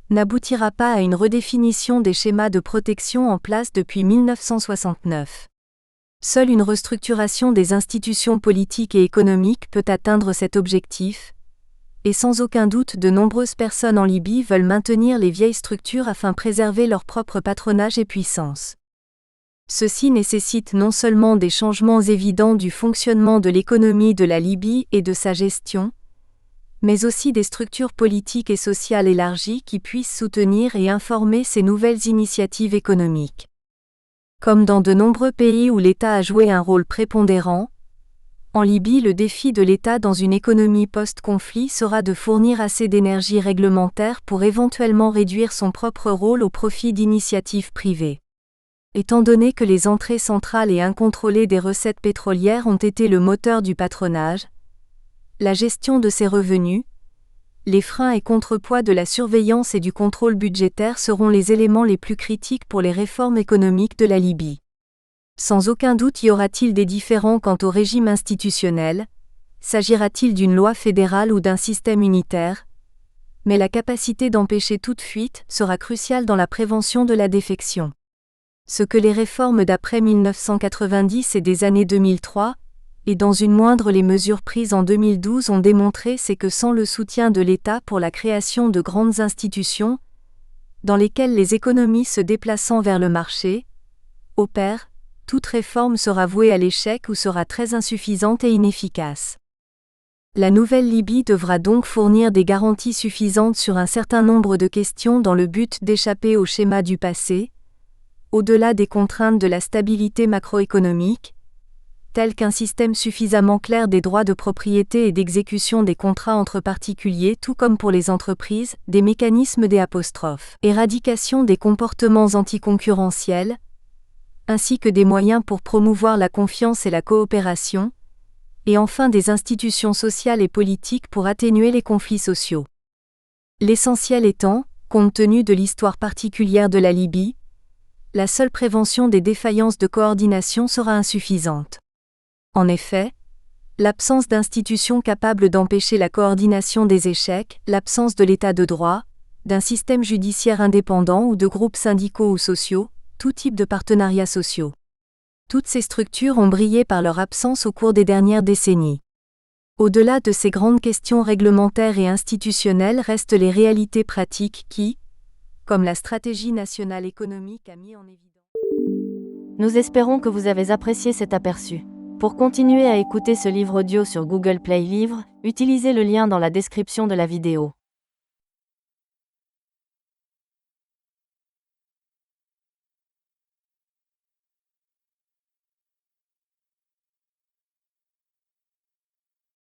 n'aboutira pas à une redéfinition des schémas de protection en place depuis 1969. Seule une restructuration des institutions politiques et économiques peut atteindre cet objectif, et sans aucun doute de nombreuses personnes en Libye veulent maintenir les vieilles structures afin de préserver leur propre patronage et puissance. Ceci nécessite non seulement des changements évidents du fonctionnement de l'économie de la Libye et de sa gestion, mais aussi des structures politiques et sociales élargies qui puissent soutenir et informer ces nouvelles initiatives économiques. Comme dans de nombreux pays où l'État a joué un rôle prépondérant, en Libye le défi de l'État dans une économie post-conflit sera de fournir assez d'énergie réglementaire pour éventuellement réduire son propre rôle au profit d'initiatives privées. Étant donné que les entrées centrales et incontrôlées des recettes pétrolières ont été le moteur du patronage, la gestion de ces revenus, les freins et contrepoids de la surveillance et du contrôle budgétaire seront les éléments les plus critiques pour les réformes économiques de la Libye. Sans aucun doute y aura-t-il des différends quant au régime institutionnel, s'agira-t-il d'une loi fédérale ou d'un système unitaire, mais la capacité d'empêcher toute fuite sera cruciale dans la prévention de la défection. Ce que les réformes d'après 1990 et des années 2003, et dans une moindre les mesures prises en 2012 ont démontré, c'est que sans le soutien de l'État pour la création de grandes institutions, dans lesquelles les économies se déplaçant vers le marché, opèrent, toute réforme sera vouée à l'échec ou sera très insuffisante et inefficace. La nouvelle Libye devra donc fournir des garanties suffisantes sur un certain nombre de questions dans le but d'échapper au schéma du passé, au-delà des contraintes de la stabilité macroéconomique, telles qu'un système suffisamment clair des droits de propriété et d'exécution des contrats entre particuliers tout comme pour les entreprises, des mécanismes éradication des comportements anticoncurrentiels, ainsi que des moyens pour promouvoir la confiance et la coopération, et enfin des institutions sociales et politiques pour atténuer les conflits sociaux. L'essentiel étant, compte tenu de l'histoire particulière de la Libye, la seule prévention des défaillances de coordination sera insuffisante. En effet, l'absence d'institutions capables d'empêcher la coordination des échecs, l'absence de l'état de droit, d'un système judiciaire indépendant ou de groupes syndicaux ou sociaux, tout type de partenariats sociaux. Toutes ces structures ont brillé par leur absence au cours des dernières décennies. Au-delà de ces grandes questions réglementaires et institutionnelles restent les réalités pratiques qui, comme la stratégie nationale économique a mis en évidence. Nous espérons que vous avez apprécié cet aperçu. Pour continuer à écouter ce livre audio sur Google Play Livres, utilisez le lien dans la description de la vidéo.